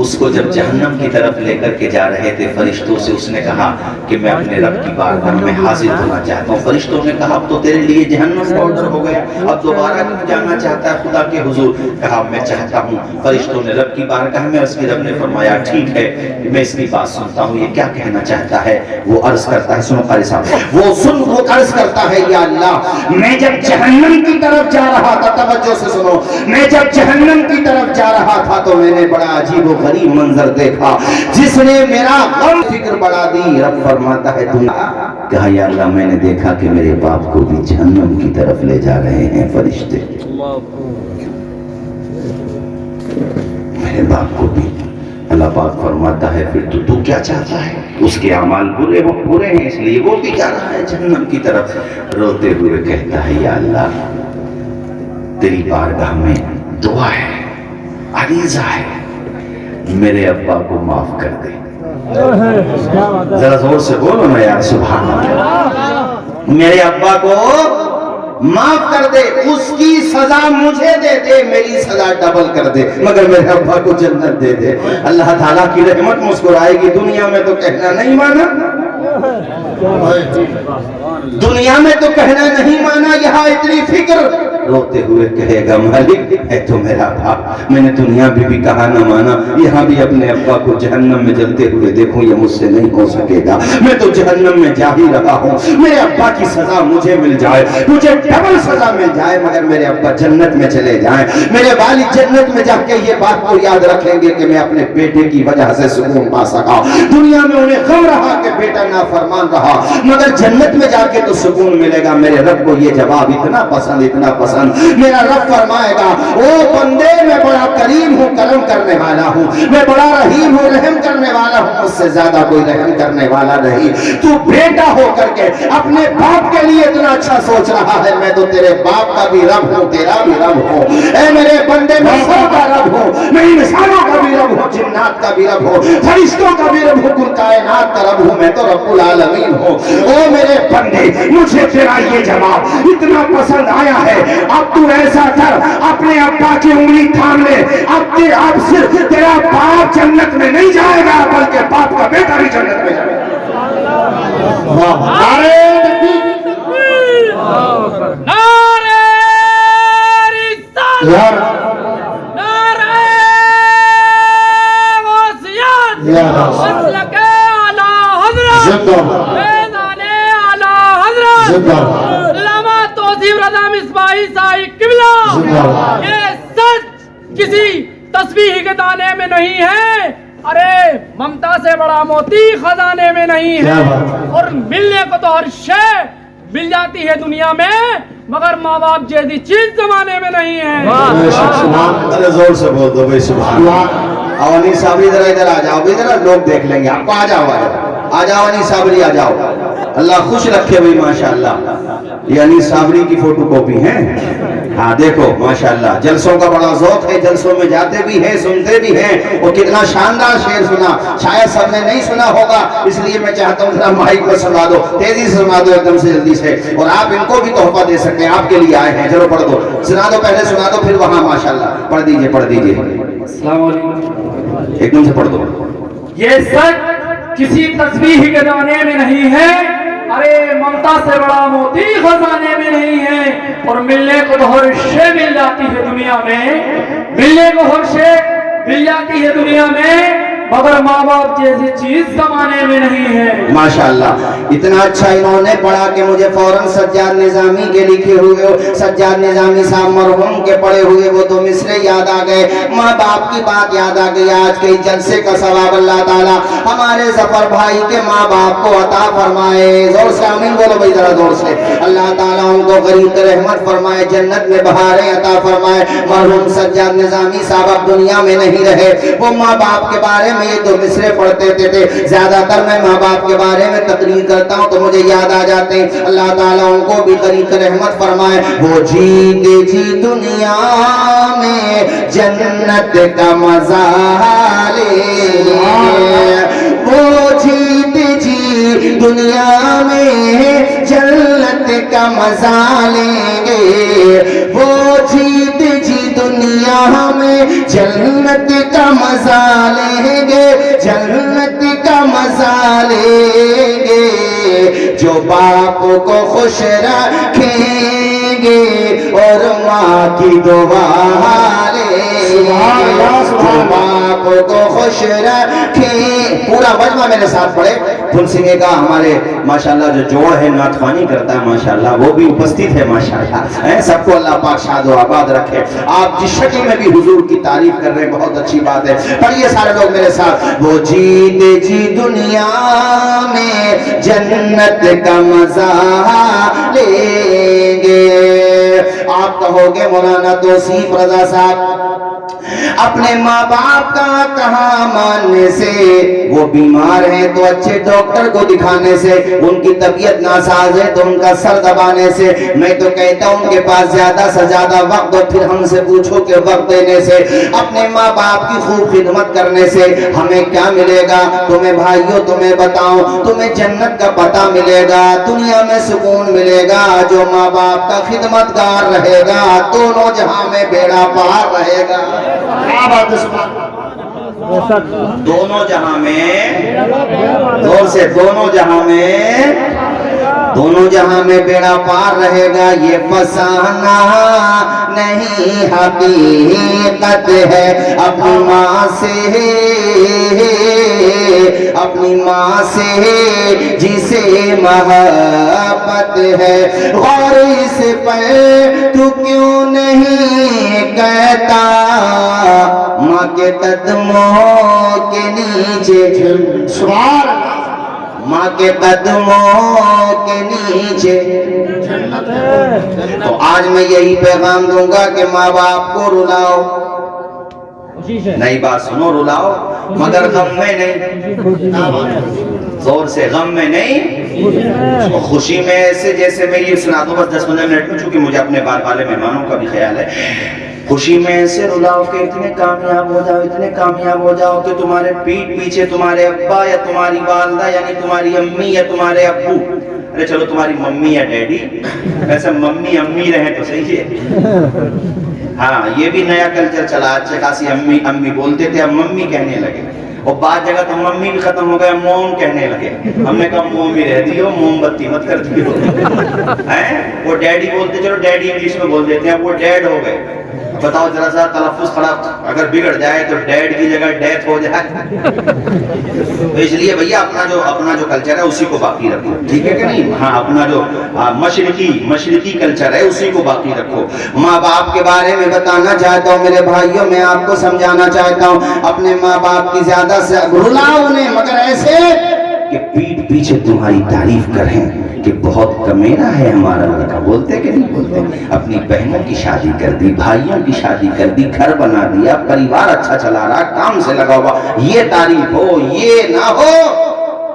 उसको जब जहन्नम की तरफ लेकर के जा रहे थे फरिश्तों से, उसने कहा कि मैं अपने रब की बारगाह में हाजिर होना चाहता हूँ। फरिश्तों ने कहा अब तो तेरे लिए जहन्नम का ऑर्डर हो गया, अब दोबारा क्यों जाना चाहता है खुदा के हुजूर। कहा मैं चाहता हूँ। फरिश्तों ने रब की बारगाह में, उसकी रब ने फरमाया ठीक है, मैं इसकी बात सुनता हूँ, ये क्या कहना चाहता है। वो अर्ज करता है, सुनो कारी साहब, वो अर्ज करता है, या अल्लाह, मैं जब जहन्नम की तरफ जा रहा था, तवज्जो से सुनो, मैं जब जहन्नम की तरफ जा रहा था तो मैंने बड़ा अजीब और गरीब मंजर देखा जिसने मेरा गम फिक्र बढ़ा दी। रब फरमाता है तुम। कहा या अल्लाह, मैंने देखा कि मेरे बाप को भी जहन्नम की तरफ ले जा रहे हैं फरिश्ते, मेरे बाप को भी। अल्लाह पाक फरमाता है फिर तू क्या चाहता है। उसके अमाल बुरे हैं इसलिए वो भी जा रहा है जहन्नम की तरफ। रोते हुए कहता है या अल्लाह, तेरी बारगाह में दुआ है, अरीज़ा है, मेरे अब्बा को माफ कर दे। जरा जोर से बोलो ना यार, सुभान अल्लाह। मेरे अब्बा को माफ कर दे, उसकी सजा मुझे दे दे, मेरी सजा डबल कर दे, मगर मेरे अब्बा को जन्नत दे दे। अल्लाह ताला की रहमत मुस्कुराएगी। दुनिया में तो कहना नहीं माना, दुनिया में तो कहना नहीं माना, यहाँ इतनी फिक्र। रोते हुए कहेगा मालिक है तो मेरा बाप, मैंने दुनिया भी कहा न माना, यहाँ भी अपने अब्बा को जहन्नम में जलते हुए देखूं, ये मुझसे नहीं हो सकेगा। मैं तो जहन्नम में जा ही रहा हूँ, मेरे अब्बा की सजा मुझे मिल जाए, मुझे डबल सजा मिल जाए, मगर मेरे अब्बा जन्नत में चले जाएं। मेरे वालिद जन्नत में जाके ये बात को याद रखेंगे कि मैं अपने बेटे की वजह से सुकून पा सका। दुनिया में उन्हें गम रहा कि बेटा नाफरमान रहा, मगर जन्नत में जाके तो सुकून मिलेगा। मेरे रब को ये जवाब इतना पसंद, इतना पसंद। मेरा रब फरमाएगा, ओ बंदे, मैं बड़ा करीम हूँ, करम करने वाला हूँ, मैं बड़ा रहीम हूँ, रहम करने वाला हूँ, मुझसे ज्यादा कोई रहम करने वाला नहीं। तू बेटा हो करके अपने बाप के लिए इतना अच्छा सोच रहा है, मैं तो तेरे बाप का भी रब हूँ, तेरा भी रब हूँ। ऐ मेरे बंदे, मैं सबका रब हूँ, मैं इंसानों का भी रब हूँ, जिन्नात का भी रब हूँ, फरिश्तों का भी रब हूँ, कुल कायनात का रब हूँ, मैं तो रब्बुल आलमीन हूँ। ओ मेरे बंदे, मुझे तेरा ये जवाब इतना पसंद आया है, अब तू ऐसा कर, अपने अब्बा की उंगली थाम ले। अब सिर्फ तेरा बाप जन्नत में नहीं जाएगा, बल्कि बाप का बेटा भी जन्नत में जाएगा। नारे यार ये सच किसी तस्बीह के दाने में नहीं है, अरे ममता से बड़ा मोती खजाने में नहीं है। और मिलने को तो हर शय मिल जाती है दुनिया में, मगर माँ बाप जैसी चीज जमाने में नहीं है। अरे जोर से बोल दो भाई सुभान अल्लाह। आओ अनी साबरी जरा इधर आ जाओ, भी जरा लोग देख लेंगे आपको। आ जाओ आ जाओ अनी साबरी आ जाओ। अल्लाह खुश रखे भाई माशाअल्लाह। ये अनी साबरी की फोटो कॉपी है। हाँ देखो माशाअल्लाह, जलसों का बड़ा ज़ौक़ है, जलसों में जाते भी हैं सुनते भी हैं। और कितना शानदार शेर सुना, शायद सबने नहीं सुना होगा, इसलिए मैं चाहता हूँ जरा माइक पर सुना दो, तेजी से सुना दो, एकदम से जल्दी से। और आप इनको भी तोहफा दे सकते हैं, आपके लिए आए हैं। चलो पढ़ दो, सुना दो, पहले सुना दो फिर वहां माशाअल्लाह पढ़ दीजिए पढ़ दीजिए। एकदम से पढ़ दो। ये सच किसी तस्बीह के दाने में नहीं है, अरे ममता से बड़ा मोती खजाने में नहीं है। और मिलने को तो हर शय मिल जाती है दुनिया में, मिलने को हर शय मिल जाती है दुनिया में, मगर माँ बाप जैसी चीज जमाने में नहीं है। माशाअल्लाह, इतना अच्छा इन्होंने पढ़ा कि मुझे फौरन सज्जाद निजामी के लिखे हुए, सज्जाद निजामी साहब मरहूम के पढ़े हुए वो तो मिसरे याद आ गए, माँ बाप की बात याद आ गई। आज के जलसे का सवाब अल्लाह ताला हमारे जफर भाई के माँ बाप को अता फरमाए। जोर से आमीन बोलो भाई जरा जोर से। अल्लाह ताला उनको गरीब रहमत फरमाए, जन्नत में बहारें अता फरमाए। मरहूम सज्जाद निजामी साहब अब दुनिया में नहीं रहे, वो माँ बाप के बारे में ये तो मिसरे पढ़ते थे। ज्यादातर मैं माँ बाप के बारे में तकरीर करता हूँ तो मुझे याद आ जाते हैं। अल्लाह ताला उनको भी करीब रहमत फरमाए। वो जीते जी दुनिया में जन्नत का मजा ले, वो जीते जी दुनिया में जन्नत का मजा लेंगे, वो जीते जी दुनिया में जन्नत का मजा लेंगे, जन्नत का मजा लेंगे। जो बाप को खुश रखेंगे और माँ की दुआ लेंगे, जो बाप को खुश रखे। पूरा मजमा मेरे साथ पढ़े। फुल सिंह का हमारे माशाल्लाह जो जोड़ है नाथवानी करता है माशाल्लाह, वो भी उपस्थित है माशाल्लाह। सबको अल्लाह पाक शाद व आबाद रखे। आप जिस शक्ल में भी हुजूर की तारीफ कर रहे हैं बहुत अच्छी बात है। पढ़िए सारे लोग मेरे साथ। वो जीते जी दुनिया में जन्नत का मजा लेंगे। आप कहोगे मौलाना तौसीफ रजा साहब अपने माँ बाप का कहा मानने से, वो बीमार हैं तो अच्छे डॉक्टर को दिखाने से, उनकी तबीयत नासाज है तो उनका सर दबाने से। मैं तो कहता हूँ उनके पास ज्यादा से ज्यादा वक्त, और फिर हमसे पूछो कि वक्त देने से, अपने माँ बाप की खूब खिदमत करने से हमें क्या मिलेगा? तुम्हें भाइयों तुम्हें बताऊं, तुम्हें जन्नत का पता मिलेगा, दुनिया में सुकून मिलेगा। जो माँ बाप का खिदमतगार रहेगा दोनों जहां में बेड़ा पार रहेगा। दोनों जहां में, जोर से, दोनों जहां में, दोनों जहां में बेड़ा पार रहेगा। ये फसाना नहीं हकीकत है, अपनी माँ से, अपनी माँ से जिसे मोहब्बत है। और इस पर तू क्यों नहीं कहता, माँ के कदमों के नीचे, माँ के कदमों के नीचे। तो आज मैं यही पैगाम दूंगा कि माँ बाप को रुलाओ, नई बात सुनो, रुलाओ मगर गम में नहीं, जोर से, गम में नहीं, खुशी में। ऐसे जैसे मैं ये सुना दूं बस 10-15 मिनट में, चूंकि मुझे अपने बार वाले मेहमानों का भी ख्याल है। खुशी में ऐसे रुलाओ कि इतने कामयाब हो जाओ, इतने कामयाब हो जाओ कि तुम्हारे पीठ पीछे तुम्हारे अब्बा या तुम्हारी वालदा यानी तुम्हारी अम्मी या तुम्हारे अब्बू, अरे चलो तुम्हारी मम्मी या डैडी, वैसे मम्मी अम्मी रहे तो सही है। हाँ ये भी नया कल्चर चला, अच्छे खासी अम्मी अम्मी बोलते थे, अब मम्मी कहने लगे। और बाद जगह तो मम्मी भी खत्म हो गया, मोम कहने लगे। हमने कहा मोम ही रह दियो, मोमबत्ती मत कर दियो। हैं वो डैडी बोलते, चलो डैडी इंग्लिश में बोल देते हैं, वो डैड हो गए। बताओ जरा सा तलफ्फुज़ खराब अगर बिगड़ जाए तो डैड की जगह डेथ हो जाए। तो इसलिए भैया अपना जो कल्चर है उसी को बाकी रखो, ठीक है कि नहीं? हाँ, अपना जो मशरिकी कल्चर है उसी को बाकी रखो। माँ बाप के बारे में बताना चाहता हूँ मेरे भाइयों, मैं आपको समझाना चाहता हूँ, अपने माँ बाप की ज्यादा से रुलाओ उन्हें, मगर ऐसे कि पीठ पीछे तुम्हारी तारीफ करें कि बहुत कमेना है हमारा लड़का। बोलते कि नहीं बोलते? अपनी बहनों की शादी कर दी, भाइयों की शादी कर दी, घर बना दिया, परिवार अच्छा चला रहा, काम से लगा हुआ, ये तारीफ हो, ये ना हो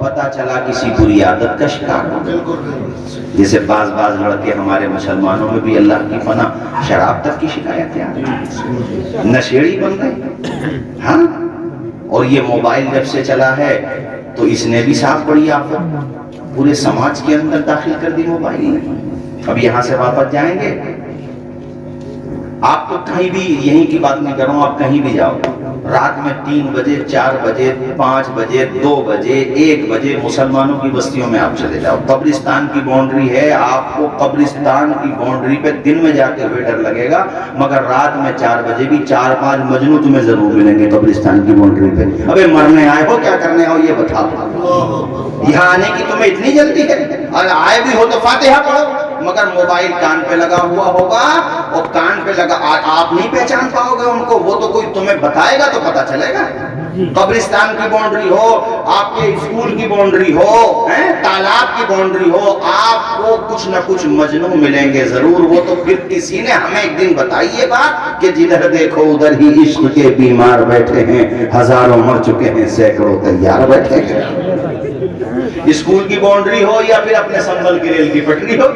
पता चला किसी बुरी आदत का शिकार हो। जैसे बाज लड़के हमारे मुसलमानों में भी अल्लाह की पनाह शराब तक की शिकायतें आ रही, नशेड़ी बन गए। हाँ, और ये मोबाइल जब से चला है तो इसने भी साफ बड़ी आफत पूरे समाज के अंदर दाखिल कर दी मोबाइल ने। अब यहां से वापस जाएंगे, आप तो कहीं भी, यहीं की बात नहीं कर रहा हूं, आप कहीं भी जाओ, रात में 3 बजे 4 बजे 5 बजे 2 बजे 1 बजे मुसलमानों की बस्तियों में आप चले जाओ, कब्रिस्तान की बाउंड्री है, आपको कब्रिस्तान की बाउंड्री पे दिन में जाते हुए डर लगेगा, मगर रात में 4 बजे भी 4-5 मजनू तुम्हें जरूर मिलेंगे कब्रिस्तान की बाउंड्री पे। अबे मरने आए हो, क्या करने आओ ये बताओ। यहाँ आने की तुम्हें इतनी जल्दी है, और आए भी हो तो फातिहा पढ़ो, मगर मोबाइल कान पे लगा हुआ होगा, और कान पे लगा आप नहीं पहचान पाओगे उनको, वो तो कोई तुम्हें बताएगा तो पता चलेगा। कब्रिस्तान की बाउंड्री हो, आपके स्कूल की बाउंड्री हो, तालाब की बाउंड्री हो, आपको कुछ न कुछ मजनू मिलेंगे जरूर। वो तो फिर किसी ने हमें एक दिन बताई ये बात कि जिधर देखो उधर ही इश्क के बीमार बैठे हैं, हजारों मर चुके हैं, सैकड़ों तैयार बैठे हैं। स्कूल की बाउंड्री हो या फिर अपने संभल की रेल की पटरी हो,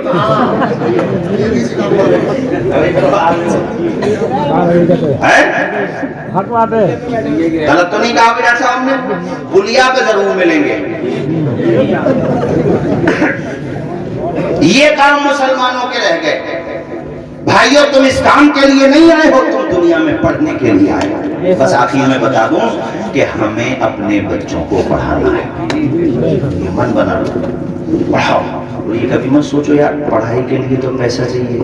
गलत तो नहीं कहा डॉक्टर साहब ने? पुलिया पे जरूर मिलेंगे। ये काम मुसलमानों के रह गए। भाइयों, तुम इस काम के लिए नहीं आए हो, तुम दुनिया में पढ़ने के लिए आए हो। बस आखिर में बता दूं कि हमें अपने बच्चों को पढ़ाना है, ये मन बना लो, पढ़ाओ। और ये कभी मत सोचो यार पढ़ाई के लिए तो पैसा चाहिए।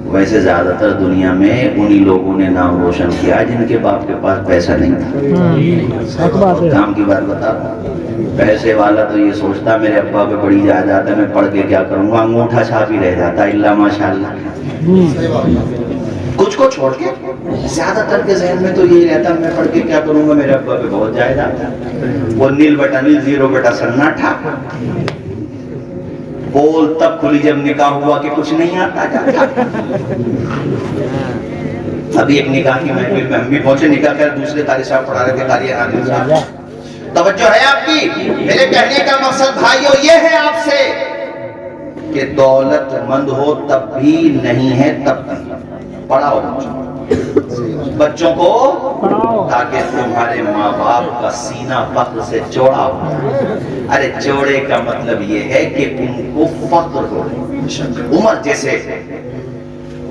वैसे ज्यादातर दुनिया में उन्हीं लोगों ने नाम रोशन किया जिनके बाप के पास पैसा नहीं था। काम की बात बता रहा हूं, पैसे वाला तो ये सोचता मेरे अब्बा पे बड़ी जायदाद है, मैं पढ़ के क्या करूंगा, अंगूठा छाप ही रह जाता, इल्ला माशाल्लाह। कुछ को छोड़ के ज्यादातर के जहन में तो यही रहता मैं पढ़ के क्या करूंगा, मेरे अब्बा पे बहुत जायदाद है। वो नील बटा नील, जीरो बटा सन्नाटा, बोल तब खुली जब निकाह हुआ कि कुछ नहीं आता जाता। अभी एक निकाह की महफिल में हम भी पहुंचे, निकाह कर दूसरे कारी साहब पढ़ा रहे थे, कारी आदिल साहब। तवज्जो है आपकी? मेरे कहने का मकसद भाइयों ये है आपसे कि दौलतमंद हो तब भी नहीं है तब भी पढ़ाओ बच्चों को, ताकि तुम्हारे माँ बाप का सीना फख्र से चौड़ा हो। अरे चौड़े का मतलब ये है कि उनको फख्र हो। उमर जैसे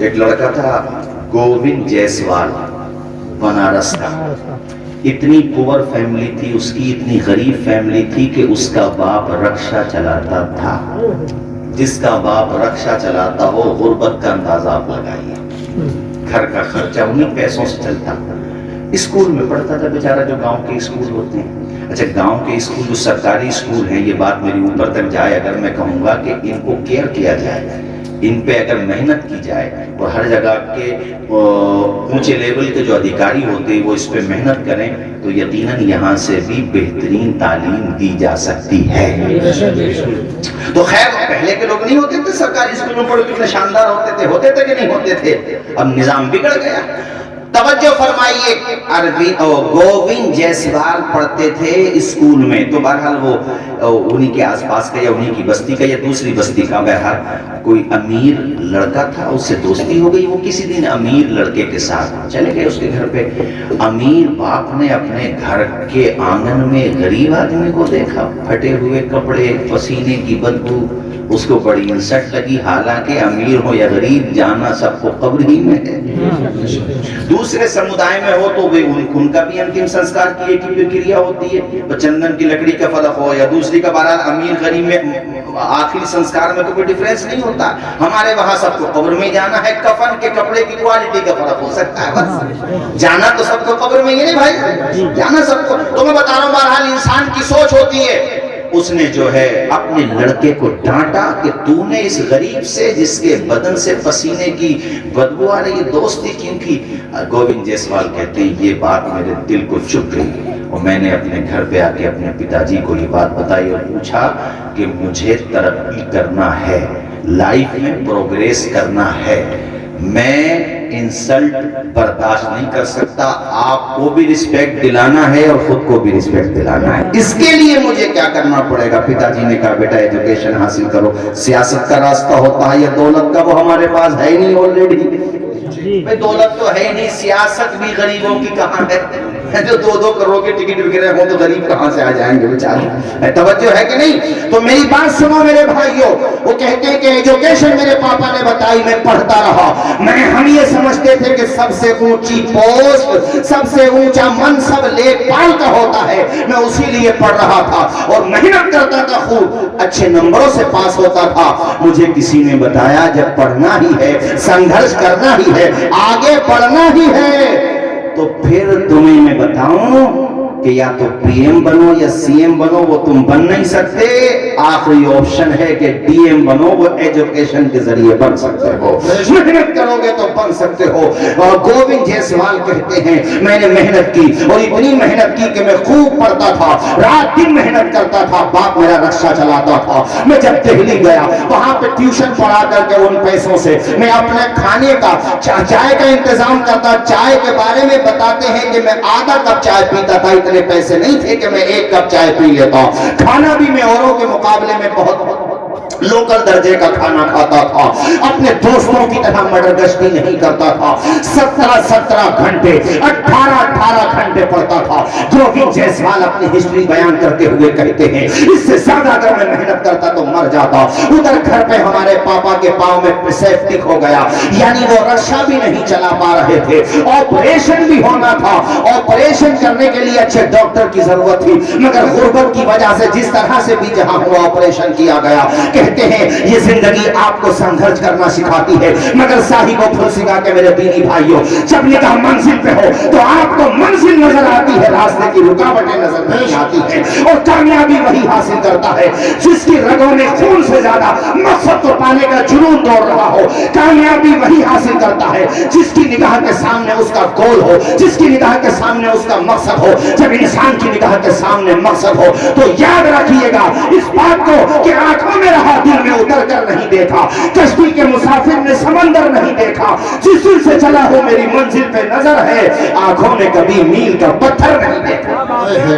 एक लड़का था गोविंद जायसवाल, बनारस का, इतनी पुअर फैमिली थी उसकी, इतनी गरीब फैमिली थी कि उसका बाप रक्षा चलाता था। जिसका बाप रक्षा चलाता हो, गुर्बत का अंदाजा आप लगाइए। घर का खर्चा उन्हीं पैसों से चलता। स्कूल में पढ़ता था बेचारा, जो गांव के स्कूल होते हैं। अच्छा, गांव के स्कूल जो सरकारी स्कूल हैं, ये बात मेरी ऊपर तक जाए, अगर मैं कहूँगा कि इनको केयर किया जाए, इन पे अगर मेहनत की जाए और हर जगह के ऊंचे लेवल के जो अधिकारी होते हैं वो इस पे मेहनत करें, तो यकीनन यहाँ से भी बेहतरीन तालीम दी जा सकती है। तो खैर, पहले के लोग नहीं होते थे सरकारी स्कूलों में, कितने शानदार होते थे कि नहीं होते थे? अब निजाम बिगड़ गया। तवज्जो फरमाइए, अरबी गोविंद जायसवाल पढ़ते थे स्कूल में, तो बहरहाल वो उन्हीं के आसपास का या उन्हीं की बस्ती का या दूसरी बस्ती का, बहरहाल कोई अमीर लड़का था, उससे दोस्ती हो गई। वो किसी दिन अमीर लड़के के साथ चले गए उसके घर पे। अमीर बाप ने अपने घर के आंगन में गरीब आदमी को देखा, फटे हुए कपड़े, पसीने की बदबू, उसको बड़ी इंसल्ट लगी। हालांकि अमीर हो या गरीब, जाना सबको कब्र ही में है। दूसरे समुदाय में हो तो वे उनका भी अंतिम संस्कार की एक ही प्रक्रिया होती है। तो चंदन की लकड़ी का फर्क हो या दूसरी का, बहरहाल अमीर गरीब में आखिरी संस्कार में तो कोई डिफरेंस नहीं होता। हमारे वहां सबको कब्र में जाना है, कफन के कपड़े की क्वालिटी का फर्क हो सकता है बस। जाना तो सबको कब्र में ही नहीं भाई, जाना सबको। तो मैं बता रहा हूँ, बहरहाल इंसान की सोच होती है। उसने जो है अपने लड़के को डांटा कि तूने इस गरीब से जिसके बदन से पसीने की बदबू आ रही है दोस्ती क्यों की। गोविंद जायसवाल कहते हैं ये बात मेरे दिल को चुभ गई और मैंने अपने घर पे आके अपने पिताजी को ये बात बताई और पूछा कि मुझे तरक्की करना है, लाइफ में प्रोग्रेस करना है, मैं इंसल्ट बर्दाश्त नहीं कर सकता, आपको भी रिस्पेक्ट दिलाना है और खुद को भी रिस्पेक्ट दिलाना है। इसके लिए मुझे क्या करना पड़ेगा। पिताजी ने कहा बेटा एजुकेशन हासिल करो, सियासत का रास्ता होता है या दौलत का, वो हमारे पास है ही नहीं ऑलरेडी। भाई दौलत तो है ही नहीं, सियासत भी गरीबों की कहाँ है। जो 2-2 करोड़ के टिकट बिक रहे हो तो गरीब कहां से आ जाएंगे बेचारे। तवज्जो है कि नहीं। तो मेरी बात सुनो मेरे भाइयों, वो कहते हैं कि एजुकेशन मेरे पापा ने बताई, मैं पढ़ता रहा। हम ये समझते थे कि सबसे ऊंची पोस्ट, सबसे ऊंचा मनसब लेखपाल का होता है, मैं उसी लिए पढ़ रहा था और मेहनत करता था, खूब अच्छे नंबरों से पास होता था। मुझे किसी ने बताया जब पढ़ना ही है, संघर्ष करना ही है, आगे बढ़ना ही है, तो फिर तुम्हें मैं बताऊं कि या तो पीएम बनो या सीएम बनो, वो तुम बन नहीं सकते। आखिरी ऑप्शन है कि डीएम बनो, वो एजुकेशन के जरिए बन सकते हो, मेहनत करोगे तो बन सकते हो। और गोविंद जायसवाल कहते हैं मैंने मेहनत की और इतनी मेहनत की कि मैं खूब पढ़ता था, रात दिन मेहनत करता था, बाप मेरा रक्षा चलाता था। मैं जब दिल्ली गया वहां पे ट्यूशन पढ़ा करके उन पैसों से मैं अपने खाने का चाय का इंतजाम करता। चाय के बारे में बताते हैं कि मैं आधा कप चाय पीता था, इतने पैसे नहीं थे कि मैं 1 कप चाय पी लेता। खाना भी मैं औरों के मुकाबले में बहुत लोकल दर्जे का खाना खाता था, अपने दोस्तों की तरह मर्डर गश्ती नहीं करता था। 17-17 घंटे 18-18 घंटे पढ़ता था। गोविंद जायसवाल अपनी हिस्ट्री बयान करते हुए कहते हैं इससे ज्यादा अगर मैं मेहनत करता तो मर जाता। उधर घर पे हमारे पापा के पांव में सेप्टिक हो गया, यानी वो रक्षा भी नहीं चला पा रहे थे, ऑपरेशन भी होना था। ऑपरेशन करने के लिए अच्छे डॉक्टर की जरूरत थी, मगर गुर्बत की वजह से जिस तरह से भी जहां हुआ ऑपरेशन किया गया। कहते हैं ये जिंदगी आपको संघर्ष करना सिखाती है, मगर साहिबो फुलसिगा के मेरे दीनी भाइयों, जब निगाह मंजिल पे हो तो आपको मंजिल नजर आती है, रास्ते की रुकावटें नजर नहीं आती है। और कामयाबी वही हासिल करता है जिसकी रगों में खून से ज्यादा मकसद को पाने का जुनून दौड़ रहा हो। कामयाबी वही हासिल करता है जिसकी निगाह के सामने उसका गोल हो, जिसकी निगाह के सामने उसका मकसद हो। जब इंसान की निगाह के सामने मकसद हो तो याद रखिएगा इस बात को कि आंखों में रहा, दिल में उतर कर नहीं देखा। कश्ती के मुसाफिर ने समंदर नहीं देखा, जिस दिल से चला हो मेरी मंजिल पे नजर है, आंखों ने कभी मील का पत्थर नहीं देखा।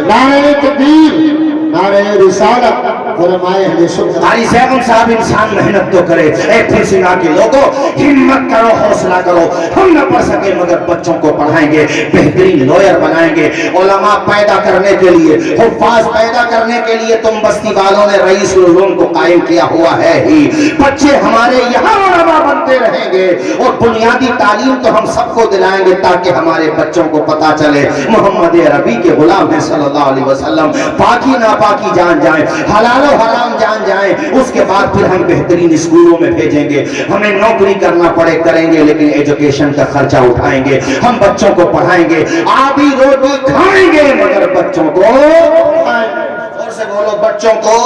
नारे तकबीर, नारे रिसालत, हमारी सैगुन साहब इंसान मेहनत तो करे। फिर सिंगा के लोगों हिम्मत करो, हौसला करो। हम न पढ़ सके मगर बच्चों को पढ़ाएंगे, बेहतरीन लॉयर बनाएंगे। उलमा पैदा करने के लिए, हुफ्फाज पैदा करने के लिए तुम बस्ती वालों ने रईस उलूम को कायम किया हुआ है ही। बच्चे हमारे यहाँ उलमा बनते रहेंगे और बुनियादी तालीम तो हम सबको दिलाएंगे ताकि हमारे बच्चों को पता चले मोहम्मद अरबी के गुलाम है सल्लल्लाहु अलैहि वसल्लम। पाकी नापाकी जान जाए, हलाल हराम जान जाए, उसके बाद फिर हम बेहतरीन स्कूलों में भेजेंगे। हमें नौकरी करना पड़े करेंगे, लेकिन एजुकेशन का खर्चा उठाएंगे, हम बच्चों को पढ़ाएंगे, आधी रोटी खाएंगे मगर बच्चों को और से बोलो बच्चों को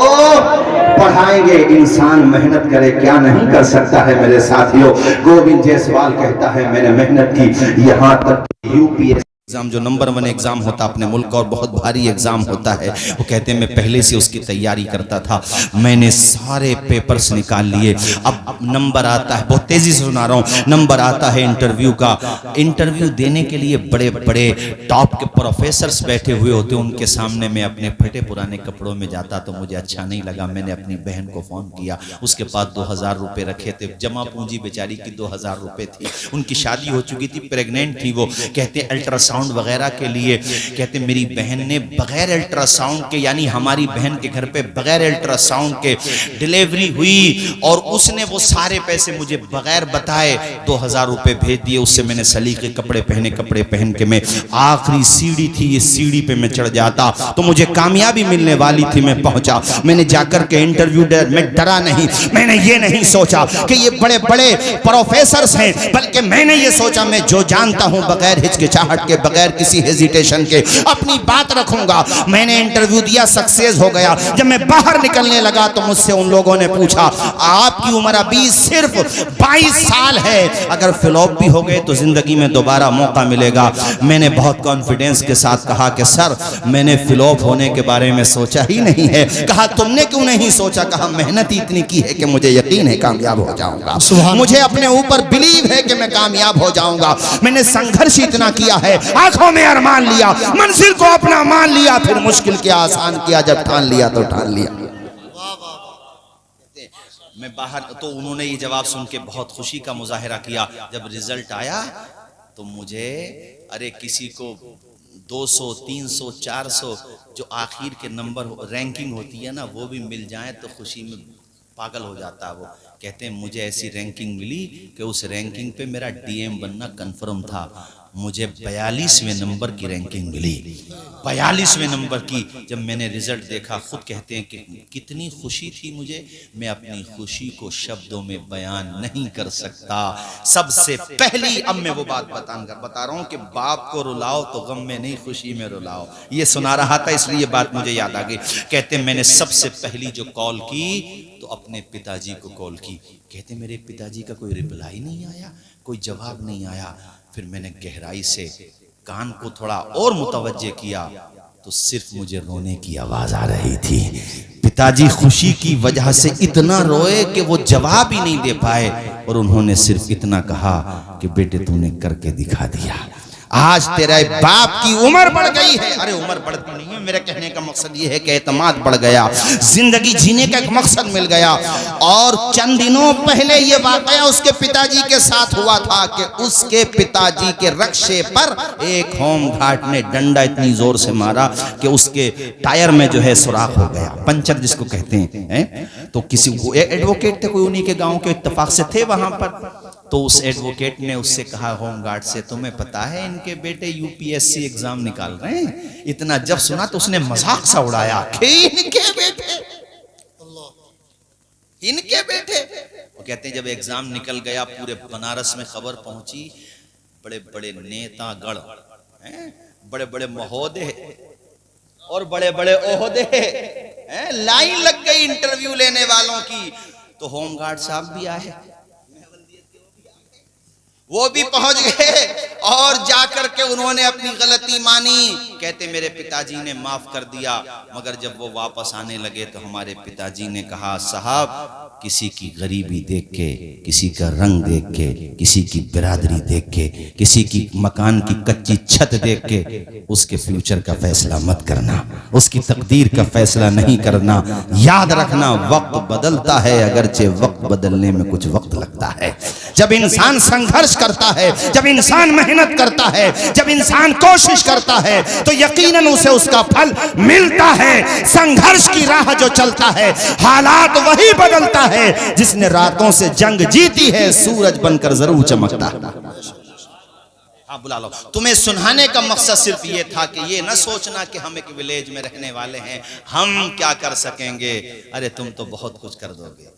पढ़ाएंगे। इंसान मेहनत करे क्या नहीं कर सकता है मेरे साथियों। गोविंद जायसवाल कहता है मैंने मेहनत की, यहाँ तक यूपीएससी एग्जाम जो नंबर 1 एग्जाम होता अपने मुल्क का और बहुत भारी एग्जाम होता है, वो कहते हैं मैं पहले से उसकी तैयारी करता था। मैंने सारे पेपर्स निकाल लिए। अब नंबर आता है, बहुत तेजी से सुना रहा हूँ, नंबर आता है इंटरव्यू का। इंटरव्यू देने के लिए बड़े बड़े टॉप के प्रोफेसर्स बैठे हुए होते, उनके सामने मैं अपने फटे पुराने कपड़ों में जाता तो मुझे अच्छा नहीं लगा। मैंने अपनी बहन को फोन किया, उसके पास 2000 रुपए रखे थे, जमा पूंजी बेचारी की 2000 रुपए थी। उनकी शादी हो चुकी थी, प्रेग्नेंट थी वो। कहते अल्ट्रासाउंड अल्ट्रासाउंड वगैरह के लिए। कहते मेरी बहन ने बगैर अल्ट्रासाउंड के, यानी हमारी बहन के घर पे बगैर अल्ट्रासाउंड के डिलीवरी हुई और उसने वो सारे पैसे मुझे बगैर बताए 2000 रुपए भेज दिए। उससे मैंने सलीके कपड़े पहन के मैं आखिरी सीढ़ी थी, ये सीढ़ी पे मैं चढ़ जाता तो मुझे कामयाबी मिलने वाली थी। मैं पहुंचा, मैंने जाकर के इंटरव्यू दिया, मैं डरा नहीं, मैंने ये नहीं सोचा कि ये बड़े बड़े प्रोफेसर्स हैं, बल्कि मैंने ये सोचा मैं जो जानता हूं बगैर हिचकिचाहट के, बगैर किसी हेजिटेशन के अपनी बात रखूंगा। मैंने इंटरव्यू दिया, सक्सेस हो गया। जब मैं बाहर निकलने लगा तो मुझसे उन लोगों ने पूछा आपकी उम्र अभी सिर्फ 22 साल है, अगर फ्लॉप भी हो गए तो जिंदगी में दोबारा मौका मिलेगा। मैंने बहुत कॉन्फिडेंस के साथ कहा कि सर मैंने फ्लॉप होने के बारे में सोचा ही नहीं है। कहा तुमने क्यों नहीं सोचा? कहा मेहनत इतनी की है कि मुझे यकीन है कामयाब हो जाऊंगा, मुझे अपने ऊपर बिलीव है कि मैं कामयाब हो जाऊंगा। मैंने संघर्ष इतना किया है, आंखों में अरमान लिया, मंजिल को अपना मान लिया, फिर मुश्किल के आसान किया, जब ठान लिया तो ठान लिया। मैं बाहर तो उन्होंने ये जवाब सुन के बहुत खुशी का मुजाहिरा किया। जब रिजल्ट आया तो मुझे, अरे किसी को 200, 300, 400 जो आखिर के नंबर रैंकिंग होती है ना, वो भी मिल जाए तो खुशी में पागल हो जाता है वो। कहते हैं मुझे ऐसी रैंकिंग मिली कि उस रैंकिंग पे मेरा डीएम बनना कंफर्म था। मुझे 42वें नंबर की रैंकिंग मिली, 42वें नंबर की। जब मैंने रिजल्ट देखा, खुद कहते हैं कि कितनी खुशी थी मुझे, मैं अपनी खुशी को शब्दों में बयान नहीं कर सकता। सबसे पहली, अब मैं वो बात बता रहा हूं कि बाप को रुलाओ तो गम में नहीं, खुशी में रुलाओ। ये सुना रहा था इसलिए बात मुझे याद आ गई। कहते हैं मैंने सबसे पहली जो कॉल की तो अपने पिताजी को कॉल की। कहते मेरे पिताजी का कोई रिप्लाई नहीं आया, कोई जवाब नहीं आया। फिर मैंने गहराई से कान को थोड़ा और मुतवज्जे किया तो सिर्फ मुझे रोने की आवाज आ रही थी। पिताजी खुशी की वजह से इतना रोए कि वो जवाब ही नहीं दे पाए, और उन्होंने सिर्फ इतना कहा कि बेटे तूने करके दिखा दिया। आज तेरा बाप की उम्र बढ़ गई है। अरे उम्र बढ़ती नहीं है, मेरे कहने का मकसद ये है कि एतमाद बढ़ गया, जिंदगी जीने का एक मकसद मिल गया। और चंद दिनों पहले ये वाकया उसके पिताजी के साथ हुआ था कि उसके पिताजी के रक्शे पर एक होमगार्ड ने डंडा इतनी जोर से मारा कि उसके टायर में जो है सुराख हो गया, पंचर जिसको कहते हैं। तो किसी एडवोकेट थे, कोई उन्हीं के गांव के इत्तेफाक से थे वहां पर। तो उस एडवोकेट ने उससे कहा होमगार्ड से, तुम्हें पता है इनके बेटे यूपीएससी एग्जाम निकाल रहे हैं? इतना जब सुना तो उसने मजाक सा उड़ाया कि इनके बेटे। वो कहते हैं जब एग्जाम निकल गया, पूरे बनारस में खबर पहुंची, बड़े बड़े नेतागण, बड़े बड़े महोदय और बड़े बड़े ओहदे, लाइन लग गई इंटरव्यू लेने वालों की। तो होमगार्ड साहब भी आए, वो भी पहुंच गए और जाकर के उन्होंने अपनी गलती मानी। कहते मेरे पिताजी ने माफ कर दिया, मगर जब वो वापस आने लगे तो हमारे पिताजी ने कहा साहब किसी की गरीबी देख के, किसी का रंग देख के, किसी की बिरादरी देख के, किसी की मकान की कच्ची छत देख के उसके फ्यूचर का फैसला मत करना, उसकी तकदीर का फैसला नहीं करना। याद रखना वक्त बदलता है, अगरचे वक्त बदलने में कुछ वक्त लगता है। जब इंसान संघर्ष करता है, जब इंसान मेहनत करता है, जब इंसान कोशिश करता है तो यकीनन उसे उसका फल मिलता है। संघर्ष की राह जो चलता है, हालात वही बदलता है। जिसने रातों से जंग जीती है, सूरज बनकर जरूर चमकता है। हाँ बुला लो। तुम्हें सुनाने का मकसद सिर्फ ये था कि ये न सोचना कि हम एक विलेज में रहने वाले हैं, हम क्या कर सकेंगे। अरे तुम तो बहुत कुछ कर दोगे।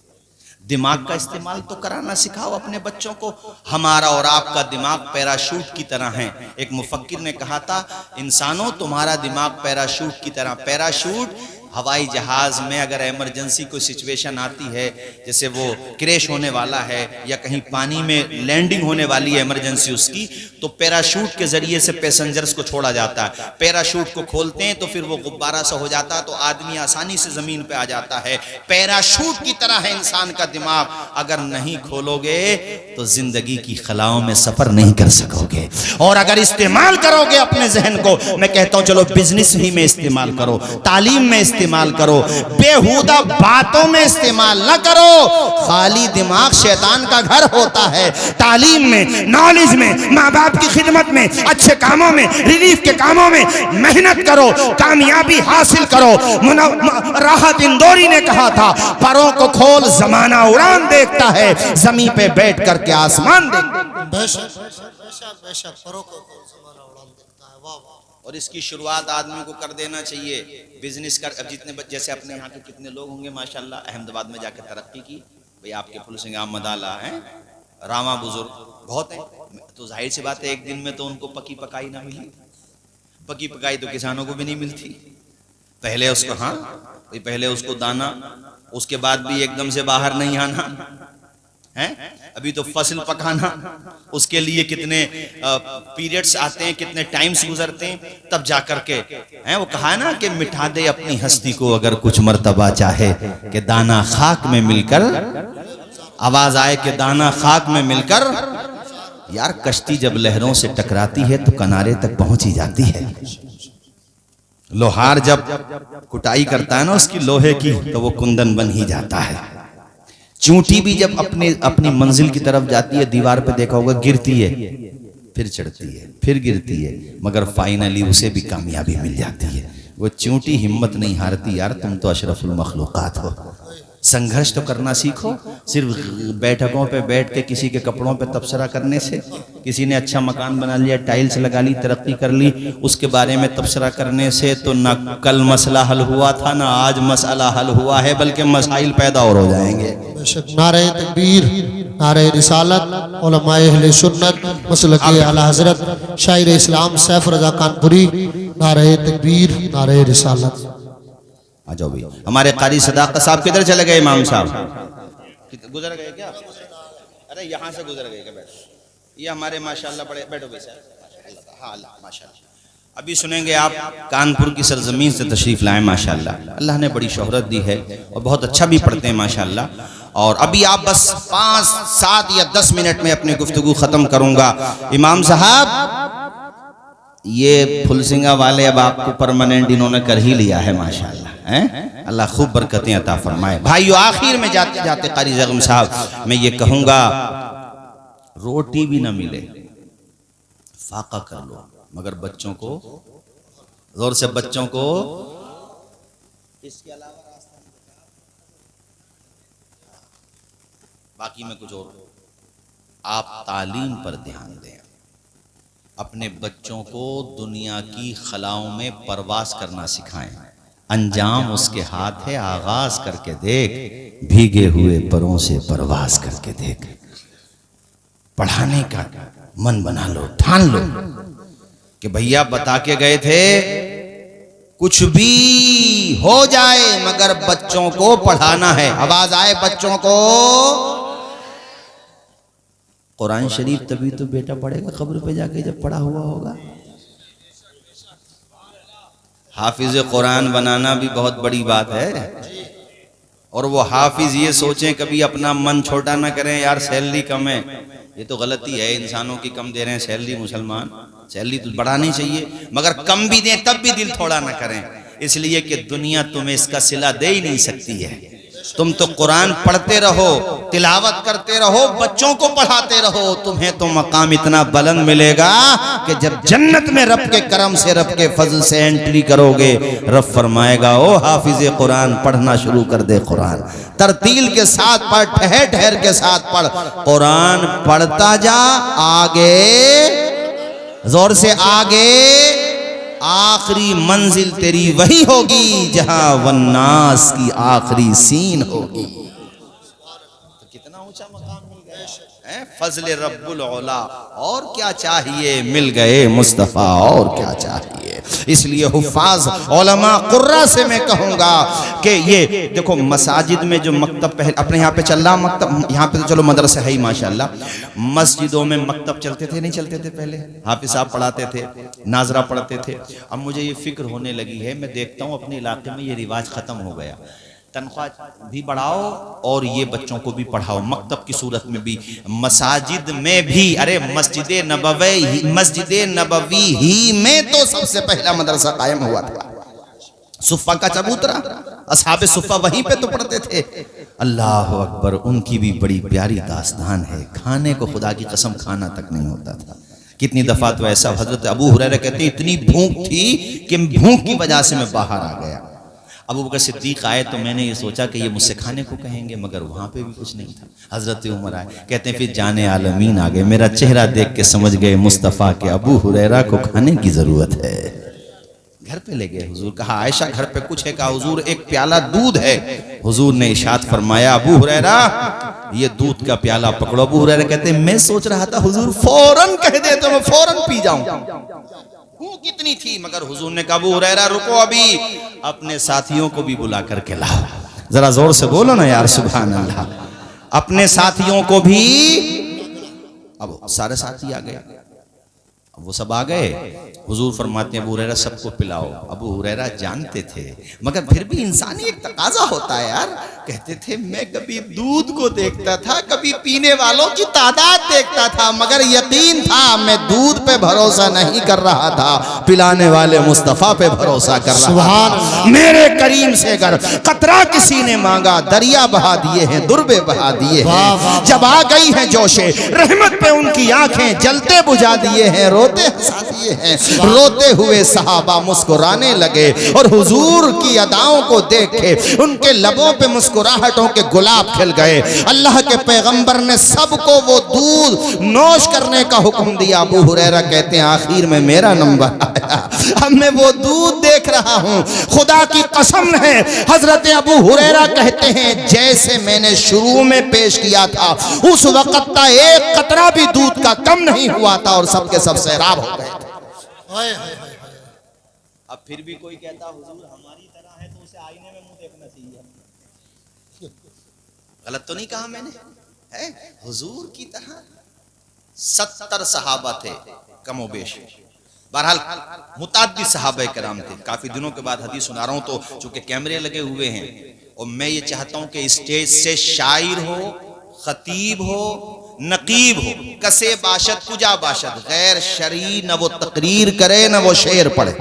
दिमाग का इस्तेमाल तो कराना सिखाओ अपने बच्चों को। हमारा और आपका दिमाग पैराशूट की तरह है। एक मुफक्किर ने कहा था, इंसानों तुम्हारा दिमाग पैराशूट की तरह। पैराशूट हवाई जहाज में अगर इमरजेंसी कोई सिचुएशन आती है, जैसे वो क्रैश होने वाला है या कहीं पानी में लैंडिंग होने वाली है इमरजेंसी उसकी, तो पैराशूट के जरिए से पैसेंजर्स को छोड़ा जाता है। पैराशूट को खोलते हैं तो फिर वो गुब्बारा सा हो जाता है, तो आदमी आसानी से जमीन पे आ जाता है। पैराशूट की तरह है इंसान का दिमाग। अगर नहीं खोलोगे तो जिंदगी की खलाओं में सफर नहीं कर सकोगे। और अगर इस्तेमाल करोगे अपने जहन को, मैं कहता हूं चलो बिजनेस ही में इस्तेमाल करो, तालीम में इस्तेमाल करो, बेहुदा बातों में इस्तेमाल न करो। खाली दिमाग शैतान का घर होता है। तालीम में, नॉलेज में, माँ बाप की खिदमत में, अच्छे कामों में, रिलीफ के कामों में मेहनत करो, कामयाबी हासिल करो। राहत इंदौरी ने कहा था, परों को खोल जमाना उड़ान देखता है, जमीन पे बैठ करके आसमान देखता है। बेशक बेशक बेशक परों को ज़माना उड़ान देखता है। वाह वाह। और इसकी शुरुआत आदमी को कर देना चाहिए। बिजनेस कर, अब जितने जैसे अपने यहाँ के कितने लोग होंगे माशाल्लाह, अहमदाबाद में जाकर तरक्की की, भाई आपके फुल सिंह अहमद आला हैं, रामा बुजुर्ग बहुत हैं, तो जाहिर सी बात है एक दिन में तो उनको पकी पकाई ना मिली। पकी पकाई तो किसानों को भी नहीं मिलती। पहले उसको, हाँ पहले उसको दाना, उसके बाद भी एकदम से बाहर नहीं आना है, अभी तो फसल पकाना, उसके लिए कितने पीरियड्स आते हैं, कितने टाइम्स गुजरते हैं, तब जाकर के हैं। वो कहा ना कि मिटा दे अपनी हस्ती को अगर कुछ मर्तबा चाहे, कि दाना खाक में मिलकर, आवाज आए कि दाना खाक में मिलकर। यार कश्ती जब लहरों से टकराती है तो किनारे तक पहुंच ही जाती है। लोहार जब कुटाई करता है ना उसकी लोहे की, तो वो कुंदन बन ही जाता है। चूंटी भी जब अपनी मंजिल की तरफ जाती है, दीवार पे देखा होगा, गिरती है, फिर चढ़ती है, फिर गिरती है, मगर फाइनली उसे भी कामयाबी मिल जाती है। वो चूंटी हिम्मत नहीं हारती। यार तुम तो अशरफुल मखलूकात हो। संघर्ष तो करना सीखो। सिर्फ बैठकों पे बैठ के किसी के कपड़ों पे तबसरा करने से, किसी ने अच्छा मकान बना लिया, टाइल्स लगा ली, तरक्की कर ली, उसके बारे में तबसरा करने से तो ना कल मसला हल हुआ था, ना आज मसला हल हुआ है, बल्कि मसाइल पैदा और हो जाएंगे। बेशक। नारे तकबीर, नारे रिसालत, उलमाए अहले सुन्नत मसलक आला हजरत शायर इस्लाम सैफ रजा कानपुरी। नारे तकबीर, नारे रिसालत। आ जाओ भाई। हमारे कारी सदाकत साहब किधर चले गए? इमाम साहब गुजर गए क्या? अरे यहाँ से गुजर गए क्या? बैठो, ये हमारे माशाल्लाह बड़े, बैठो भाई साहब। हाँ माशाल्लाह। अभी सुनेंगे आप कानपुर की सरजमीन से तशरीफ लाए माशाल्लाह। अल्लाह ने बड़ी शोहरत दी है और बहुत अच्छा भी पढ़ते हैं माशाल्लाह। और अभी आप बस 5, 7 या 10 मिनट में अपनी गुफ्तगू खत्म करूंगा। इमाम साहब ये फुलसिंगा वाले अब आपको परमानेंट इन्होंने कर ही लिया है माशाल्लाह, हैं? अल्लाह खूब बरकतें अता फरमाए। भाइयों आखिर में जाते जाते कारी जगम साहब मैं ये कहूंगा, रोटी भी ना मिले फाका कर लो, मगर बच्चों को जोर से, बच्चों को इसके अलावा रास्ता नहीं बता। बाकी में कुछ और, आप तालीम पर ध्यान दें। अपने बच्चों को दुनिया की खलाओं में परवास करना सिखाएं। अंजाम उसके हाथ है, आगाज करके देख, भीगे हुए परों से परवास करके देख। पढ़ाने का मन बना लो, ठान लो कि भैया बता के गए थे, कुछ भी हो जाए मगर बच्चों को पढ़ाना है। आवाज आए बच्चों को। कुरान शरीफ तभी तो बेटा पढ़ेगा कब्र पे जाके जब पढ़ा हुआ होगा। हाफिज कुरान बनाना भी बहुत बड़ी बात है। और वो हाफिज ये सोचें कभी अपना मन छोटा ना करें, यार सैलरी कम है, ये तो गलती है। इंसानों की कम दे रहे हैं सैलरी, मुसलमान सैलरी तो बढ़ानी चाहिए, मगर कम भी दें तब भी दिल थोड़ा ना करें, इसलिए कि दुनिया तुम्हें इसका सिला दे ही नहीं सकती है। तुम तो कुरान पढ़ते रहो, तिलावत करते रहो, बच्चों को पढ़ाते रहो, तुम्हें तो मकाम इतना बुलंद मिलेगा कि जब जन्नत में रब के करम से, रब के फजल से एंट्री करोगे, रब फरमाएगा ओ हाफिज कुरान पढ़ना शुरू कर दे। कुरान तरतील के साथ पढ़, ठहर ठहर के साथ पढ़, कुरान पढ़ता जा, आगे जोर से आगे, आखिरी मंजिल तेरी वही होगी जहां वन्नास की आखिरी सीन होगी। तो कितना ऊंचा मकाम मिल गया है, फजल रब्बुल औला। और क्या चाहिए, मिल गए मुस्तफा, और क्या चाहिए। इसलिए हुफ्फाज उलमा कुर्रा से मैं कहूंगा कि ये देखो मसाजिद में जो मकतब पहले अपने यहाँ पे चल रहा, मकतब यहाँ पे तो चलो मदरसा है ही माशाल्लाह, मस्जिदों में मकतब चलते थे नहीं चलते थे? पहले हाफिज साहब पढ़ाते थे, नाजरा पढ़ते थे। अब मुझे ये फिक्र होने लगी है, मैं देखता हूँ अपने इलाके में ये रिवाज खत्म हो गया। तनख्वाह भी बढ़ाओ और ये बच्चों को भी पढ़ाओ, मकतब की सूरत में भी, मसाजिद में भी। अरे मस्जिद नबवी ही में तो सबसे पहला मदरसा कायम हुआ था। सुफ़ा का चबूतरा, असहाबे सुफ़ा वहीं पे तो पढ़ते थे। अल्लाह अकबर, उनकी भी बड़ी प्यारी दास्तान है। खाने को खुदा की कसम खाना तक नहीं होता था। कितनी दफ़ा तो ऐसा, हजरत अबू हुरैरा कहते हैं इतनी भूख थी कि भूख की वजह से मैं बाहर आ गया। अबू बकर सिद्दीक आए तो मैंने ये सोचा कि ये मुझसे खाने को कहेंगे, मगर वहाँ पे भी कुछ नहीं था। हजरत उमर आए, कहते हैं फिर जाने आलमीन आ गए, मेरा चेहरा देख के समझ गए मुस्तफ़ा के अबू हुरैरा को खाने की ज़रूरत है। घर पे ले गए हुजूर, कहा आयशा घर पे कुछ है? कहा हुजूर एक प्याला दूध है। हुजूर ने इरशाद फरमाया अबू हुरैरा ये दूध का प्याला पकड़ो। अबू हुरैरा कहते मैं सोच रहा था हुजूर फौरन कह दे तो मैं फौरन पी जाऊं, भूख कितनी थी। मगर हुजूर ने कहा अबू हुरैरा रुको, अभी अपने साथियों को भी बुला करके लाओ। जरा जोर से बोलो ना यार सुभान अल्लाह। अपने साथियों को भी, अब सारे साथी आ गए, वो सब आ गए। हुजूर फरमाते हैं अबू हुरैरा सबको पिलाओ। अबू हुरैरा जानते थे, मगर फिर भी इंसानी एक तकाजा होता है यार। कहते थे मैं कभी दूध को देखता था, कभी पीने वालों की तादाद देखता था, मगर यकीन था मैं दूध पे भरोसा नहीं कर रहा था, पिलाने वाले मुस्तफ़ा पे भरोसा कर रहा था। मेरे करीम से अगर कतरा किसी ने मांगा, दरिया बहा दिए हैं, दुर्बे बहा दिए हैं। जब आ गई हैं जोशे रहमत पे उनकी आंखें जलते बुझा दिए हैं, रोते हंसा दिए हैं। रोते हुए सहाबा मुस्कुराने लगे और हुजूर की अदाओं को देख के उनके लबों पे मुस्कुराहटों के गुलाब खिल गए। अल्लाह के पैगंबर ने सबको वो दूध नोश करने का हुक्म दिया। अबू हुरैरा कहते हैं आखिर में मेरा नंबर आया, अब मैं वो दूध देख रहा हूँ, खुदा की कसम है। हजरत अबू हुरैरा कहते हैं जैसे मैंने शुरू में पेश किया था उस वक्त का एक कतरा भी दूध का कम नहीं हुआ था और सबके सब सैराब हो गए थे। अब फिर भी कोई कहता हुजूर हमारी तरह है तो उसे आईने में मुंह देखना चाहिए। गलत तो नहीं कहा मैंने? है हुजूर की तरह 70 सहाबा थे कमोबेश। बहरहाल मुताद्दिद सहाबा कराम थे। काफी दिनों के बाद हदीस सुना रहा हूं तो चूंकि कैमरे लगे हुए हैं और मैं ये चाहता हूं कि स्टेज से शायर हो, खतीब हो, नकीब हो, कसे बाशद कुजा बाशद, गैर शरी न वो तकरीर करे न वो शेर पढ़े।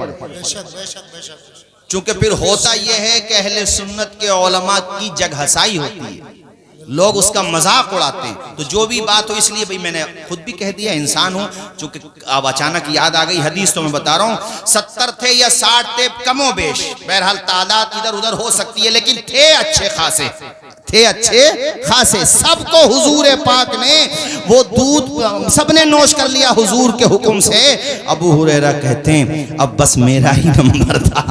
चूंकि फिर होता यह है कि अहले सुन्नत के उलमा की जगहसाई होती है, लोग उसका मजाक उड़ाते हैं। तो जो भी बात हो, इसलिए भाई मैंने खुद भी कह दिया इंसान हूं, चूंकि अब अचानक याद आ गई हदीस तो मैं बता रहा हूं। 70 थे या 60 थे कमो बेश, बहरहाल तादाद इधर उधर हो सकती है, लेकिन थे अच्छे खासे, थे अच्छे खासे। सबको हुजूर पाक ने वो दूध सबने नोश कर लिया हुजूर के हुक्म से। अबू हुरैरा कहते हैं अब बस मेरा ही नंबर था,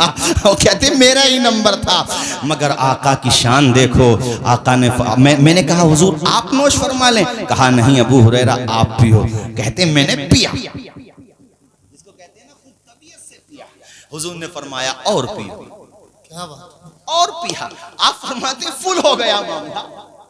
वो कहते हैं मेरा ही नंबर था। मगर आका की शान देखो, आका ने मैंने कहा हुजूर आप नोश फरमा लें, कहा नहीं अबू हुरैरा आप पियो। कहते मैंने पिया, जिसको कहते हैं ना खुद तबीयत से पिया। हुजूर ने फरमाया और पियो, क्या बात, और पिया। आप फरमाते फुल हो गया मामला,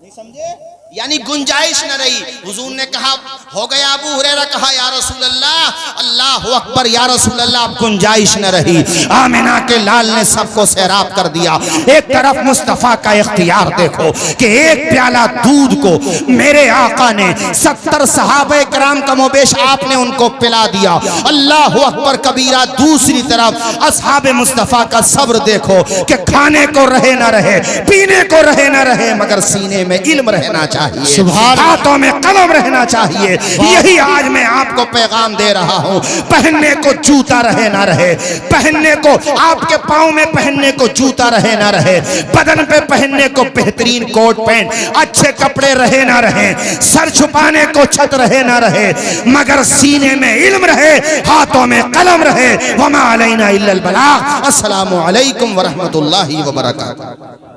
नहीं समझे, यानी गुंजाइश न रही। हुजूर ने कहा हो गया। अबू हुरैरा कहा या रसूल अल्लाह, अल्लाह अकबर, या रसूल अल्लाह, अब गुंजाइश न रही। आमिना के लाल ने सबको सैराब कर दिया। एक तरफ मुस्तफा का इख्तियार देखो कि एक प्याला दूध को मेरे आका ने 70 सहाबे कराम कमोबेश आपने उनको पिला दिया। अल्लाह अकबर कबीरा। दूसरी तरफ असहाबे मुस्तफा का सब्र देखो कि खाने को रहे न रहे, पीने को रहे न रहे, मगर सीने में इल्म रहना चाहिए, हाथों में कलम रहना चाहिए। यही आज मैं आपको पैगाम दे रहा हूं। पहनने को जूता रहे ना रहे, पहनने को आपके पांव में पहनने को जूता रहे ना रहे, बदन पे पहनने को बेहतरीन कोट पैंट अच्छे कपड़े रहे ना रहे, सर छुपाने को छत रहे ना रहे, मगर सीने में इल्म रहे, हाथों में कलम रहे। वमा अलैना इल्लल बलाग। अस्सलामु अलैकुम व रहमतुल्लाहि व बरकातुहू।